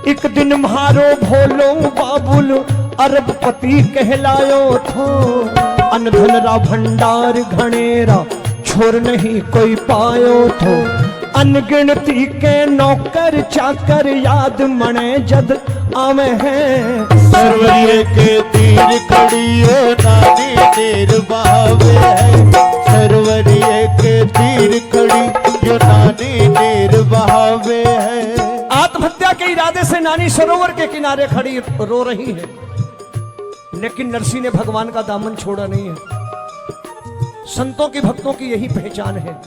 एक दिन म्हारो भोलो बाबुल अरबपति कहलायो थो, अनधन रा भंडार घनेरा छोर नहीं कोई पायो थो, अनगिनती के नौकर चाकर याद मने जद आवे हैं। सरवरिये के तीर खड़ियो नानी नीर बहावे है, सरवरिये के तीर खड़ी यो नानी नीर बहावे है। आत्महत्या के इरादे से नानी सरोवर के किनारे खड़ी रो रही है, लेकिन नरसी ने भगवान का दामन छोड़ा नहीं है। संतों की भक्तों की यही पहचान है,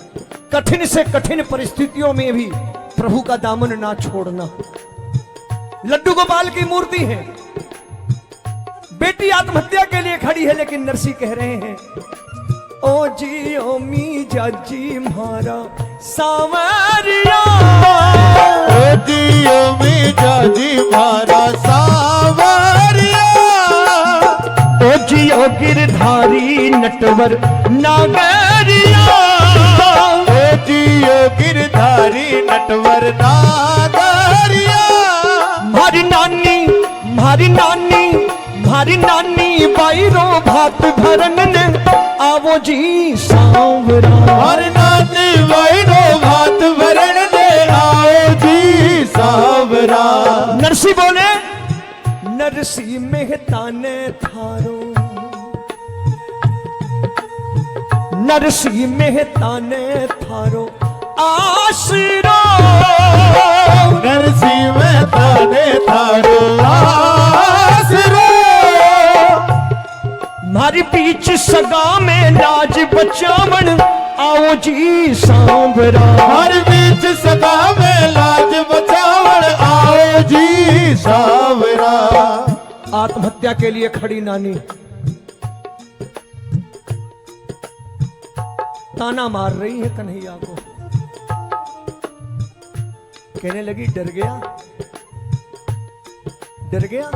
कठिन से कठिन परिस्थितियों में भी प्रभु का दामन ना छोड़ना। लड्डू गोपाल की मूर्ति है, बेटी आत्महत्या के लिए खड़ी है, लेकिन नरसी कह रहे हैं ओ जी ओ मी जाजी म्हारा सावरिया, ओ जी ओ मी जाजी म्हारा सावरिया, ओ जी ओ गिरधारी नटवर नागरिया, ओ जी ओ गिरधारी नटवर नागरिया। मारी नानी मारी नानी मारी नानी बाईरो भात भरन ने आवो जी सांवरा, मारी नानी बाईरो भात भरन ने आओ जी सांवरा। नरसी बोले नरसी मेहता ने थारो, नरसी मेहता ने थारो आसरो, नरसी मेहता ने थारो आसरो, मारी बीच सगा में लाज बचावन आओ जी सांवरा, हर बीच सगा में लाज बचावन आओ जी सांवरा। आत्महत्या के लिए खड़ी नानी ताना मार रही है कन्हैया को, कहने लगी डर गया डर गया,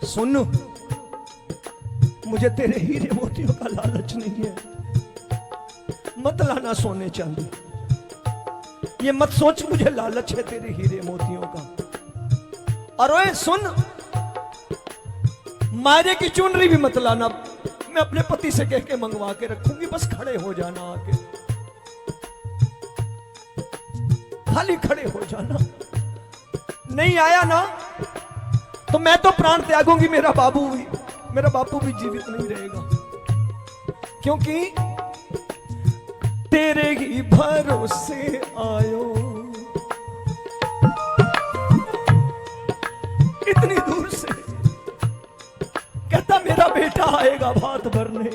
सुन मुझे तेरे हीरे मोतियों का लालच नहीं है, मत लाना सोने चांदी, ये मत सोच मुझे लालच है तेरे हीरे मोतियों का। और ओए सुन, मायरे की चुनरी भी मत लाना, मैं अपने पति से कह के मंगवा के रखूंगी, बस खड़े हो जाना, आके खाली खड़े हो जाना, नहीं आया ना तो मैं तो प्राण त्यागूंगी, मेरा बापू भी जीवित नहीं रहेगा, क्योंकि तेरे ही भरोसे आयो, इतनी दूर से कहता मेरा बेटा आएगा भात भरने,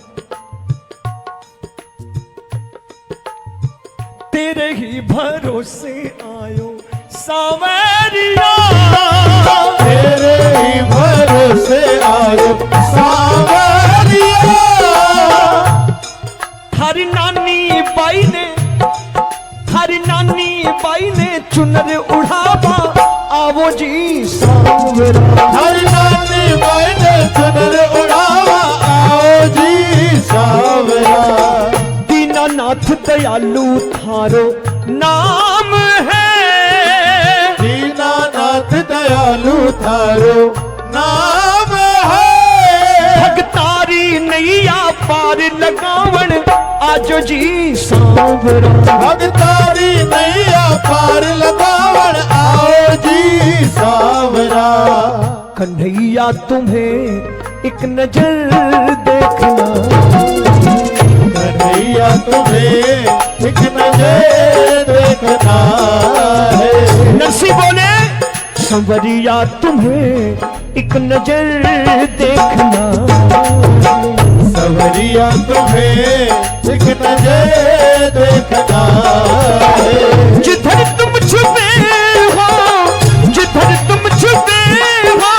तेरे ही भरोसे आयो सावरिया, तेरे ही भरोसे आयो सावरिया। थारी नानी बाई ने चुनर उड़ावा आओ जी सांवरा। हर नानी मैंने चुनर उड़ावा आओ जी सांवरा। दीनानाथ दयालु थारो नाम है, दीनानाथ दयालु थारो नाम है। भगतारी नैया पार लगावण आजो जी सांवरा। भगतारी नैया पार लगावण आओ जी सांवरा। कन्हैया तुम्हें एक नजर देखना, कन्हैया तुम्हें एक नजर देखना है। नरसी बोले संवरिया तुम्हें एक नजर देखना, संवरिया तुम्हें एक नजर देखना है। जिधर तुम छुपे हो, जिधर तुम छुपे हो,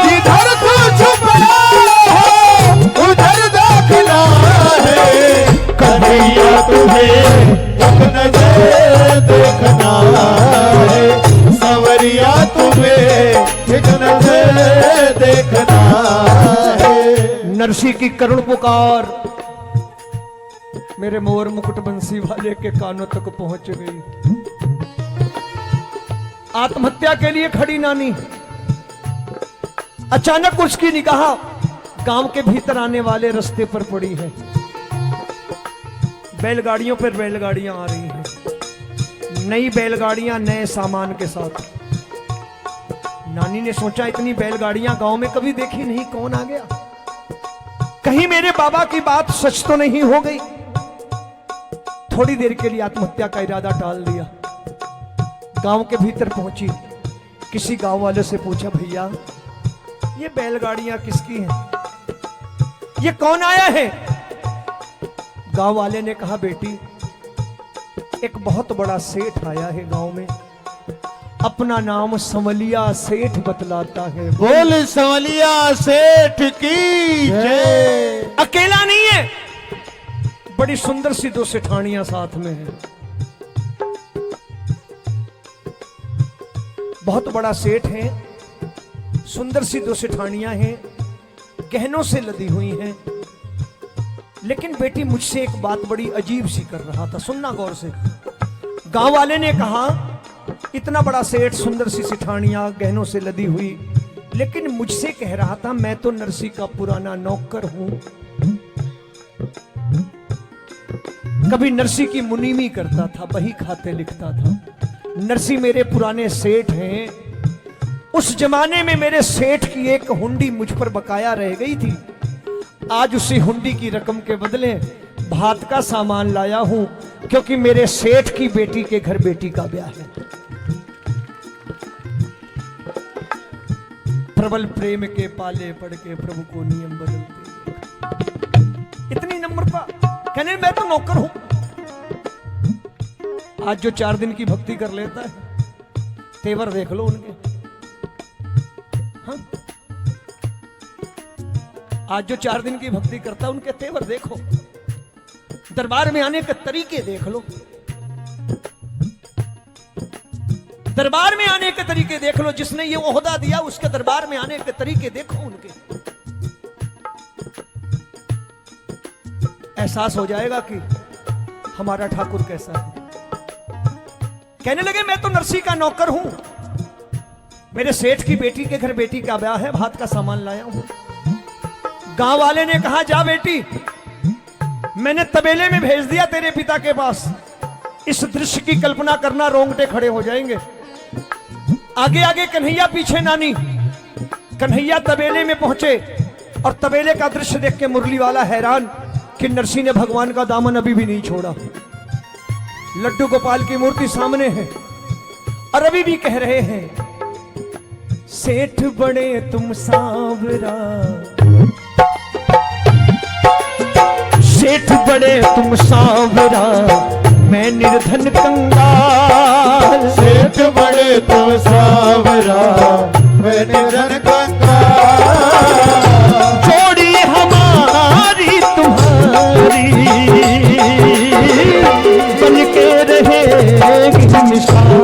जिधर तू छुपा हो उधर देखना है। कन्हैया तुम्हें एक नजर देखना है। संवरिया तुम्हें एक नजर देखना है। नरसी की करुण पुकार मेरे मोर मुकुट बंसी वाले के कानों तक पहुंच गई। आत्महत्या के लिए खड़ी नानी, अचानक उसकी निगाह गांव के भीतर आने वाले रास्ते पर पड़ी है। बैलगाड़ियों पर बैलगाड़ियां आ रही हैं, नई बैलगाड़ियां नए सामान के साथ। नानी ने सोचा इतनी बैलगाड़ियां गांव में कभी देखी नहीं, कौन आ गया, कहीं मेरे बाबा की बात सच तो नहीं हो गई। थोड़ी देर के लिए आत्महत्या का इरादा टाल दिया। गांव के भीतर पहुंची, किसी गांव वाले से पूछा, भैया ये बैलगाड़ियां किसकी हैं, ये कौन आया है? गांव वाले ने कहा, बेटी एक बहुत बड़ा सेठ आया है गांव में, अपना नाम संवलिया सेठ बतलाता है। बोल संवलिया सेठ की जय। अकेला नहीं है, बड़ी सुंदर सी दो सेठानियां साथ में हैं। बहुत बड़ा सेठ है, सुंदर सी दो सेठानियां हैं, गहनों से लदी हुई हैं। लेकिन बेटी मुझसे एक बात बड़ी अजीब सी कर रहा था, सुनना गौर से। गांव वाले ने कहा, इतना बड़ा सेठ, सुंदर सी सेठानियां गहनों से लदी हुई, लेकिन मुझसे कह रहा था मैं तो नरसी का पुराना नौकर हूं, कभी नरसी की मुनीमी करता था, बही खाते लिखता था। नरसी मेरे पुराने सेठ हैं। उस जमाने में मेरे सेठ की एक हुंडी मुझ पर बकाया रह गई थी। आज उसी हुंडी की रकम के बदले भात का सामान लाया हूं, क्योंकि मेरे सेठ की बेटी के घर बेटी का ब्याह है। प्रबल प्रेम के पाले पड़ के प्रभु को नियम बदलते। इतनी नम्रता, कहने मैं तो नौकर हूं। आज जो 4 दिन की भक्ति कर लेता है, तेवर देख लो उनके। हाँ? आज जो 4 दिन की भक्ति करता है, उनके तेवर देखो, दरबार में आने के तरीके देख लो, दरबार में आने के तरीके देख लो। जिसने ये ओहदा दिया उसके दरबार में आने के तरीके देखो उनके। एहसास हो जाएगा कि हमारा ठाकुर कैसा है। कहने लगे मैं तो नरसी का नौकर हूं, मेरे सेठ की बेटी के घर बेटी का ब्याह है, भात का सामान लाया हूं। गांव वाले ने कहा, जा बेटी, मैंने तबेले में भेज दिया तेरे पिता के पास। इस दृश्य की कल्पना करना, रोंगटे खड़े हो जाएंगे। आगे आगे कन्हैया, पीछे नानी। कन्हैया तबेले में पहुंचे और तबेले का दृश्य देख के मुरली वाला हैरान कि नरसी ने भगवान का दामन अभी भी नहीं छोड़ा। लड्डू गोपाल की मूर्ति सामने है और अभी भी कह रहे हैं, सेठ बड़े तुम सांवरा, सेठ बड़े तुम सांवरा, मैं निर्धन कंगाल। सेठ बड़े तुम सांवरा, मैं निर्धन कंगाल। जोड़ी हमारी तुम्हारी बन के रहेगी मिसाल।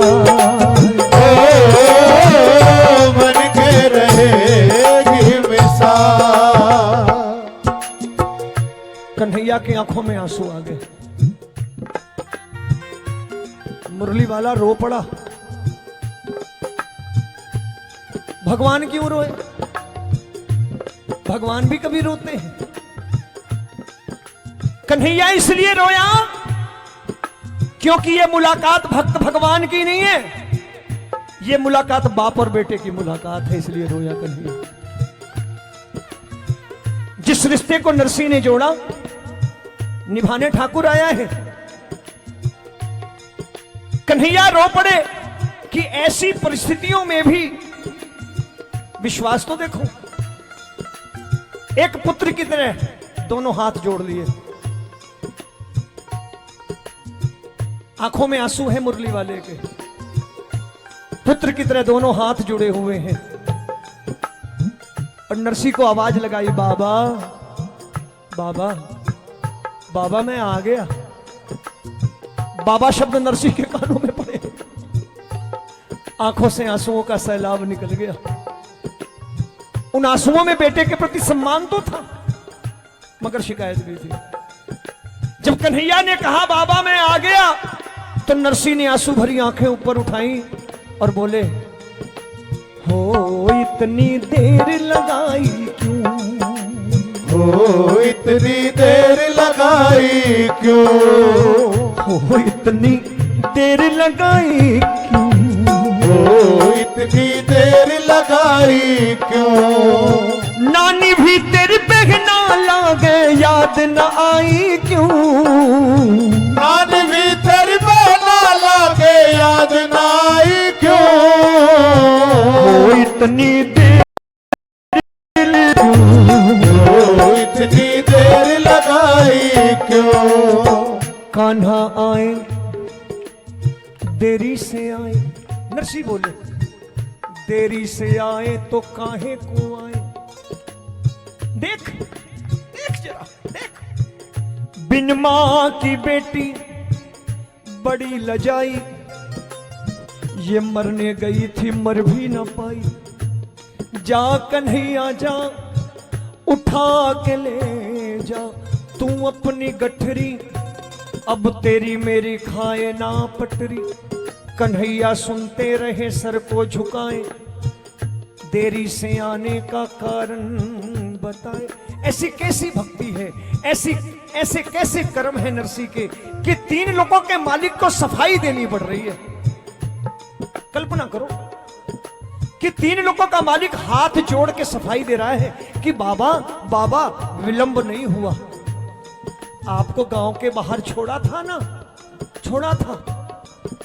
बन के की आंखों में आंसू आ गए। मुरली वाला रो पड़ा। भगवान क्यों रोए? भगवान भी कभी रोते हैं। कन्हैया इसलिए रोया क्योंकि ये मुलाकात भक्त भगवान की नहीं है, ये मुलाकात बाप और बेटे की मुलाकात है, इसलिए रोया कन्हैया। जिस रिश्ते को नरसिंह ने जोड़ा, निभाने ठाकुर आया है। कन्हैया रो पड़े कि ऐसी परिस्थितियों में भी विश्वास तो देखो। एक पुत्र की तरह दोनों हाथ जोड़ लिए। आंखों में आंसू है मुरली वाले के। पुत्र की तरह दोनों हाथ जुड़े हुए हैं। और नरसिंह को आवाज लगाई, बाबा बाबा बाबा मैं आ गया। बाबा शब्द नरसिंह के कानों में पड़े। आंखों से आंसुओं का सैलाब निकल गया। उन आंसुओं में बेटे के प्रति सम्मान तो था, मगर शिकायत भी थी। जब कन्हैया ने कहा बाबा मैं आ गया, तो नरसिंह ने आंसू भरी आंखें ऊपर उठाई और बोले, हो इतनी देर लगाई क्यों? हो इतनी देर लगाई क्यों? हो इतनी देर लगाई क्यों? हो इतनी देर लगाई क्यों? नानी भी तेरी बहना लागे याद न आई क्यों? नानी भी तेरी बहना लागे याद न आई क्यों? हो इतनी देर हो इतनी देर लगाई क्यों? कान्हा आए देरी से आए। नरसिंह बोले, देरी से आए तो काहे को आए? देख देख जरा देख। बिन मां की बेटी बड़ी लजाई, ये मरने गई थी मर भी न पाई। जा कन्हैया जा उठा के ले जा तू अपनी गठरी, अब तेरी मेरी खाए ना पटरी। कन्हैया सुनते रहे सर को झुकाए, देरी से आने का कारण बताए। ऐसी कैसी भक्ति है, ऐसे कैसे कर्म है नरसिंह के कि 3 लोगों के मालिक को सफाई देनी पड़ रही है। कल्पना करो कि 3 लोगों का मालिक हाथ जोड़ के सफाई दे रहा है कि बाबा बाबा विलंब नहीं हुआ, आपको गांव के बाहर छोड़ा था ना, छोड़ा था।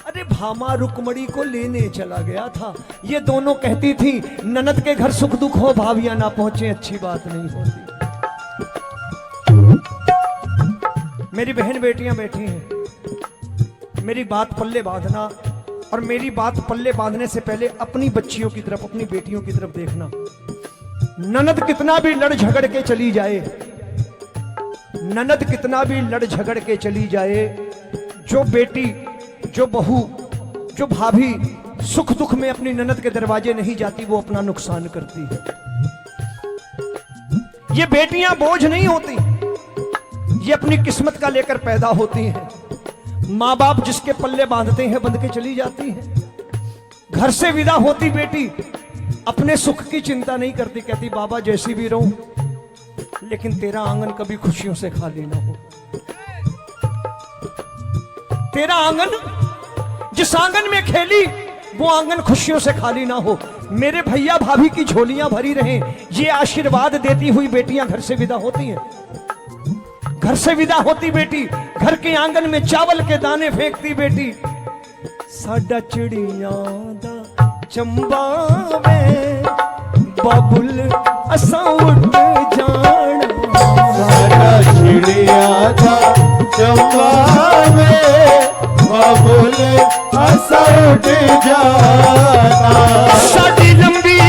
अरे भामा रुकमणी को लेने चला गया था। ये दोनों कहती थी ननद के घर सुख दुख हो भावियां ना पहुंचे अच्छी बात नहीं होती। मेरी बहन बेटियां बैठी हैं, मेरी बात पल्ले बांधना, और मेरी बात पल्ले बांधने से पहले अपनी बच्चियों की तरफ, अपनी बेटियों की तरफ देखना। ननद कितना भी लड़ झगड़ के चली जाए, ननद कितना भी लड़ झगड़ के चली जाए, जो बेटी, जो बहू, जो भाभी सुख दुख में अपनी ननद के दरवाजे नहीं जाती, वो अपना नुकसान करती है। ये बेटियां बोझ नहीं होती, ये अपनी किस्मत का लेकर पैदा होती हैं। माँ बाप जिसके पल्ले बांधते हैं बंध के चली जाती हैं। घर से विदा होती बेटी अपने सुख की चिंता नहीं करती, कहती बाबा जैसी भी रहूं लेकिन तेरा आंगन कभी खुशियों से खाली ना हो। तेरा आंगन, जिस आंगन में खेली वो आंगन खुशियों से खाली ना हो। मेरे भैया भाभी की झोलियां भरी रहें, ये आशीर्वाद देती हुई बेटियां घर से विदा होती हैं। घर से विदा होती बेटी घर के आंगन में चावल के दाने फेंकती बेटी। साडा चिड़िया दा चंबा वे बाबुल असा उड़ जाना, साडा चिड़िया दा चंबा वे बाबुल असा उड़ जाना। साडी लंबी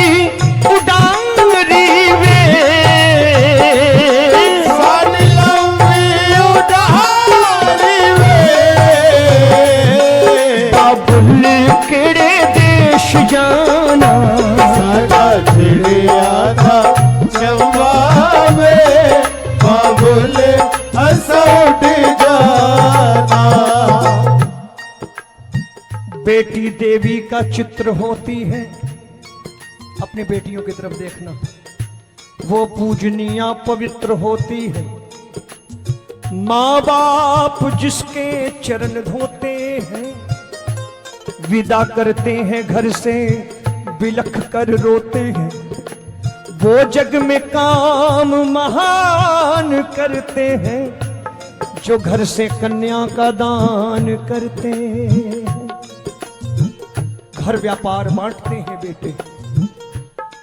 उड़ान री वे, साडी लंबी उड़ान वे, बाबुल केड़े देश जाना। साडा चिड़िया दा चंबा वे बाबुल असा बेटी देवी का चित्र होती है। अपनी बेटियों की तरफ देखना, वो पूजनीया पवित्र होती है। माँ बाप जिसके चरण धोते हैं, विदा करते हैं घर से बिलख कर रोते हैं। वो जग में काम महान करते हैं, जो घर से कन्या का दान करते हैं। घर व्यापार बांटते हैं बेटे,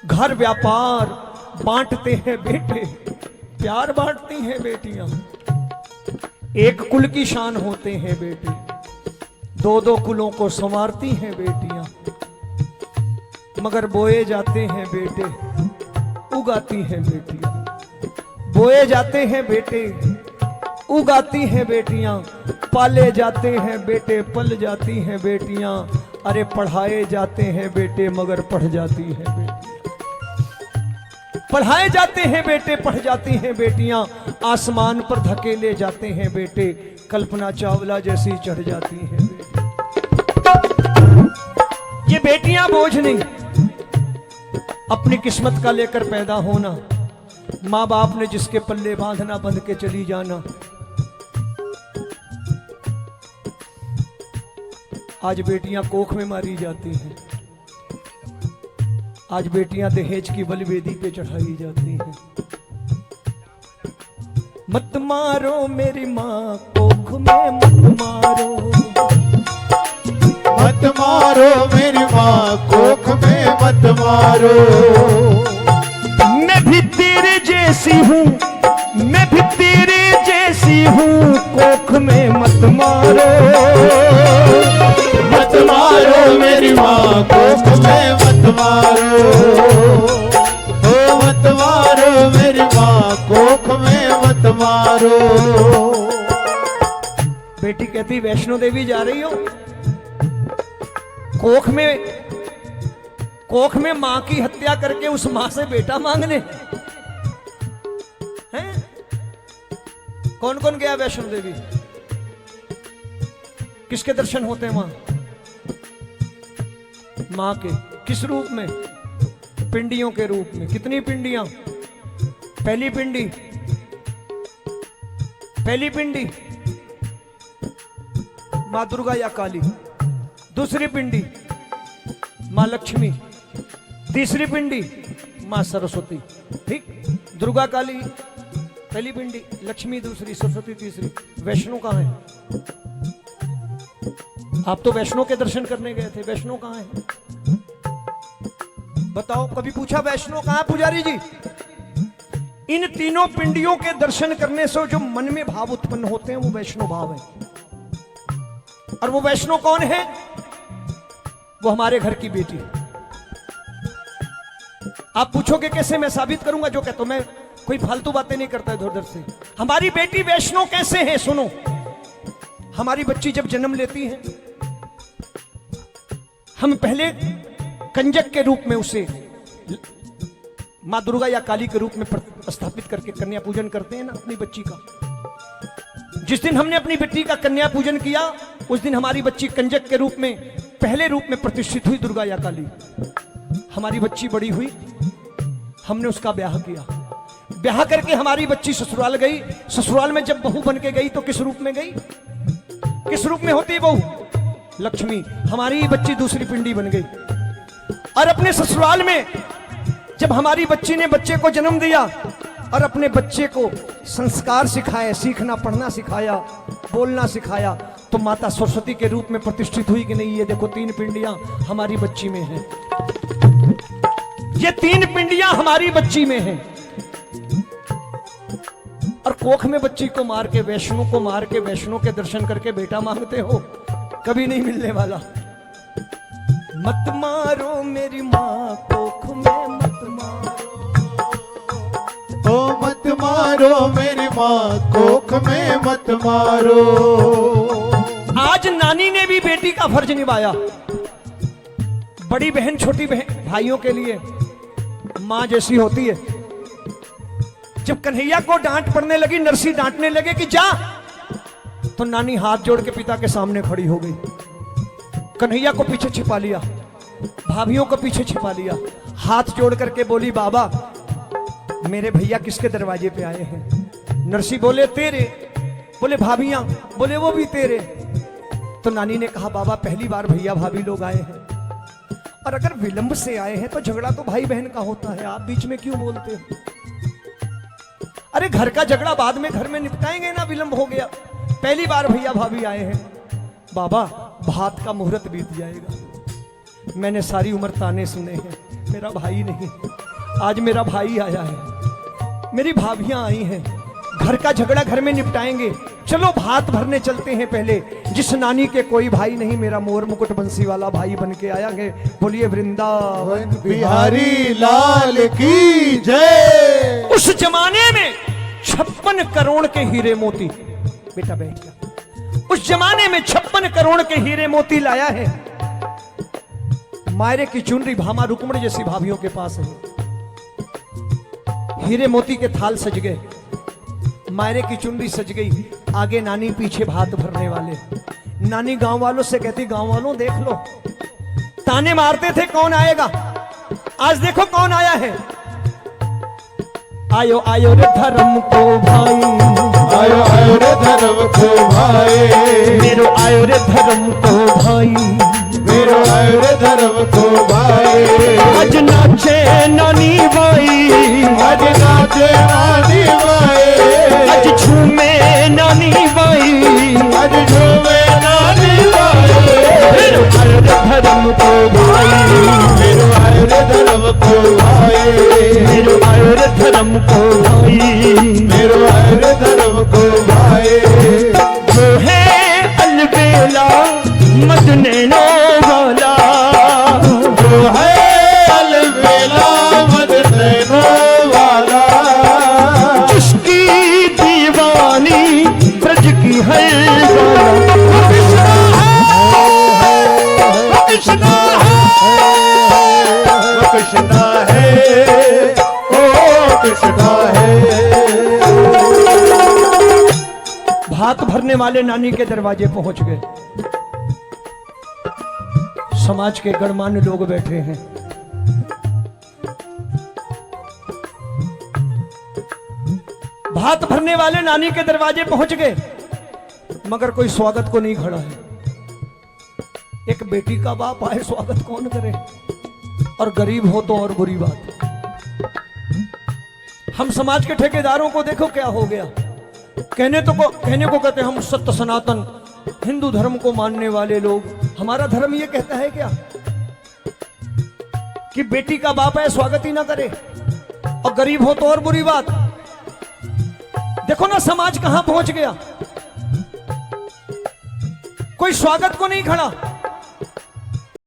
घर व्यापार बांटते हैं बेटे, प्यार बांटती हैं बेटियां। एक कुल की शान होते हैं बेटे, दो दो कुलों को संवारती हैं बेटियां। मगर बोए जाते हैं बेटे, उगाती हैं बेटियां। बोए जाते हैं बेटे, उगाती हैं बेटियां। पाले जाते हैं बेटे, पल जाती हैं बेटियां। अरे पढ़ाए जाते हैं बेटे, मगर पढ़ जाती हैं बेटियां। पढ़ाए जाते हैं बेटे, पढ़ जाती हैं बेटियां। आसमान पर धकेले जाते हैं बेटे, कल्पना चावला जैसी चढ़ जाती हैं बेटे। ये बेटियां बोझ नहीं, अपनी किस्मत का लेकर पैदा होना। माँ बाप ने जिसके पल्ले बांधना, बंध के चली जाना। आज बेटियां कोख में मारी जाती हैं, आज बेटियां दहेज की बलिवेदी पे चढ़ाई जाती हैं। मत मारो मेरी माँ कोख में, मत मारो, मत मारो मेरी माँ कोख में, मत मारो। मैं भी तेरे जैसी हूँ, मैं भी तेरे जैसी हूँ, कोख में मत मारो। मत मारो मेरी माँ कोख में, मत मारो। ओ मत मारो मेरी माँ कोख में, मत मारो। बेटी कहती वैष्णो देवी जा रही हो, कोख में मां की हत्या करके उस मां से बेटा मांगने हैं? कौन कौन गया वैष्णो देवी? किसके दर्शन होते हैं वहां? मां के। किस रूप में? पिंडियों के रूप में। कितनी पिंडियां? पहली पिंडी, पहली पिंडी मां दुर्गा या काली। दूसरी पिंडी मां लक्ष्मी। तीसरी पिंडी मां सरस्वती। ठीक, दुर्गा काली पहली पिंडी, लक्ष्मी दूसरी, सरस्वती तीसरी। वैष्णो कहां है? आप तो वैष्णो के दर्शन करने गए थे, वैष्णो कहां है? बताओ, कभी पूछा वैष्णो कहां है पुजारी जी? इन तीनों पिंडियों के दर्शन करने से जो मन में भाव उत्पन्न होते हैं वो वैष्णो भाव है। और वो वैष्णो कौन है? वो हमारे घर की बेटी। आप पूछोगे कैसे? मैं साबित करूंगा जो कहता हूं। मैं कोई फालतू बातें नहीं करता इधर उधर से। हमारी बेटी वैष्णो कैसे है सुनो। हमारी बच्ची जब जन्म लेती है, हम पहले कंजक के रूप में उसे मां दुर्गा या काली के रूप में स्थापित करके कन्या पूजन करते हैं ना अपनी बच्ची का। जिस दिन हमने अपनी बेटी का कन्या पूजन किया, उस दिन हमारी बच्ची कंजक के रूप में, पहले रूप में प्रतिष्ठित हुई दुर्गा या काली। हमारी बच्ची बड़ी हुई, हमने उसका ब्याह किया। ब्याह करके हमारी बच्ची ससुराल गई। ससुराल में जब बहू बन के गई तो किस रूप में गई? किस रूप में होती बहू? लक्ष्मी। हमारी बच्ची दूसरी पिंडी बन गई। और अपने ससुराल में जब हमारी बच्ची ने बच्चे को जन्म दिया और अपने बच्चे को संस्कार सिखाए, सीखना पढ़ना सिखाया, बोलना सिखाया, तो माता सरस्वती के रूप में प्रतिष्ठित हुई कि नहीं? ये देखो 3 पिंडियां हमारी बच्ची में हैं। ये 3 पिंडियां हमारी बच्ची में हैं। और कोख में बच्ची को मार के, वैष्णो को मार के, वैष्णो के दर्शन करके बेटा मांगते हो? कभी नहीं मिलने वाला। मत मारो मेरी माँ कोख में, मत मारो। ओ मत मारो मेरी माँ कोख में, मत मारो। आज नानी ने भी बेटी का फर्ज निभाया। बड़ी बहन छोटी बहन भाइयों के लिए मां जैसी होती है। जब कन्हैया को डांट पड़ने लगी, नरसी डांटने लगे कि जा, तो नानी हाथ जोड़ के पिता के सामने खड़ी हो गई। कन्हैया को पीछे छिपा लिया, भाभियों को पीछे छिपा लिया, हाथ जोड़ करके बोली, बाबा मेरे भैया किसके दरवाजे पे आए हैं? नरसी बोले, तेरे। बोले, भाभियां? बोले, वो भी तेरे। तो नानी ने कहा, बाबा पहली बार भैया भाभी लोग आए हैं, और अगर विलंब से आए हैं तो झगड़ा तो भाई बहन का होता है, आप बीच में क्यों बोलते हो? अरे घर का झगड़ा बाद में घर में निपटाएंगे ना, विलंब हो गया, पहली बार भैया भाभी आए हैं। बाबा भात का मुहूर्त बीत जाएगा, मैंने सारी उम्र ताने सुने हैं, मेरा भाई नहीं, आज मेरा भाई आया है, मेरी भाभियां आई हैं, घर का झगड़ा घर में निपटाएंगे, चलो भात भरने चलते हैं। पहले जिस नानी के कोई भाई नहीं, मेरा मोर मुकुट बंसी वाला भाई बन के आया है। बोलिए वृंदावन बिहारी लाल की जय। उस जमाने में 56 करोड़ के हीरे मोती, बेटा बैठ गया, उस जमाने में 56 करोड़ के हीरे मोती लाया है। मायरे की चुनरी भामा रुक्मणी जैसी भाभियों के पास है, हीरे मोती के थाल सज गए, मायरे की चुनरी सज गई, आगे नानी पीछे भात भरने वाले। नानी गांव वालों से कहती, गांव वालों देख लो, ताने मारते थे कौन आएगा, आज देखो कौन आया है। आयो आयो रे धर्म को भाई, आयो आयो रे धर्म को भाई, मेरो आयो रे धर्म को भाई, मेरो आयो रे धर्म को भाई। आज नाचे नानी बाई, आज नाचे नानी बाई, आज झूमे नानी बाई, आज झूमे नानी बाई। मेरो आयो रे धर्म को भाई, मेरो आयो रे धर्म को भाई, मेरो आयो रे धर्म को भाई, मेरो आयो रे धर्म को भाई। वो है अलबेला मदनैनो वाला, वो है अलबेला मदनैनो वाला, जिसकी दीवानी ब्रज की है कृष्णा है, कृष्णा कृष्णा है, ओ कृष्णा है। भात भरने वाले नानी के दरवाजे पहुंच गए, समाज के गणमान्य लोग बैठे हैं। भात भरने वाले नानी के दरवाजे पहुंच गए, मगर कोई स्वागत को नहीं खड़ा है। एक बेटी का बाप आए, स्वागत कौन करे, और गरीब हो तो और बुरी बात। हम समाज के ठेकेदारों को देखो क्या हो गया, कहने को कहते हम सत्य सनातन हिंदू धर्म को मानने वाले लोग, हमारा धर्म ये कहता है क्या कि बेटी का बाप है स्वागत ही ना करे, और गरीब हो तो और बुरी बात। देखो ना समाज कहां पहुंच गया, कोई स्वागत को नहीं खड़ा।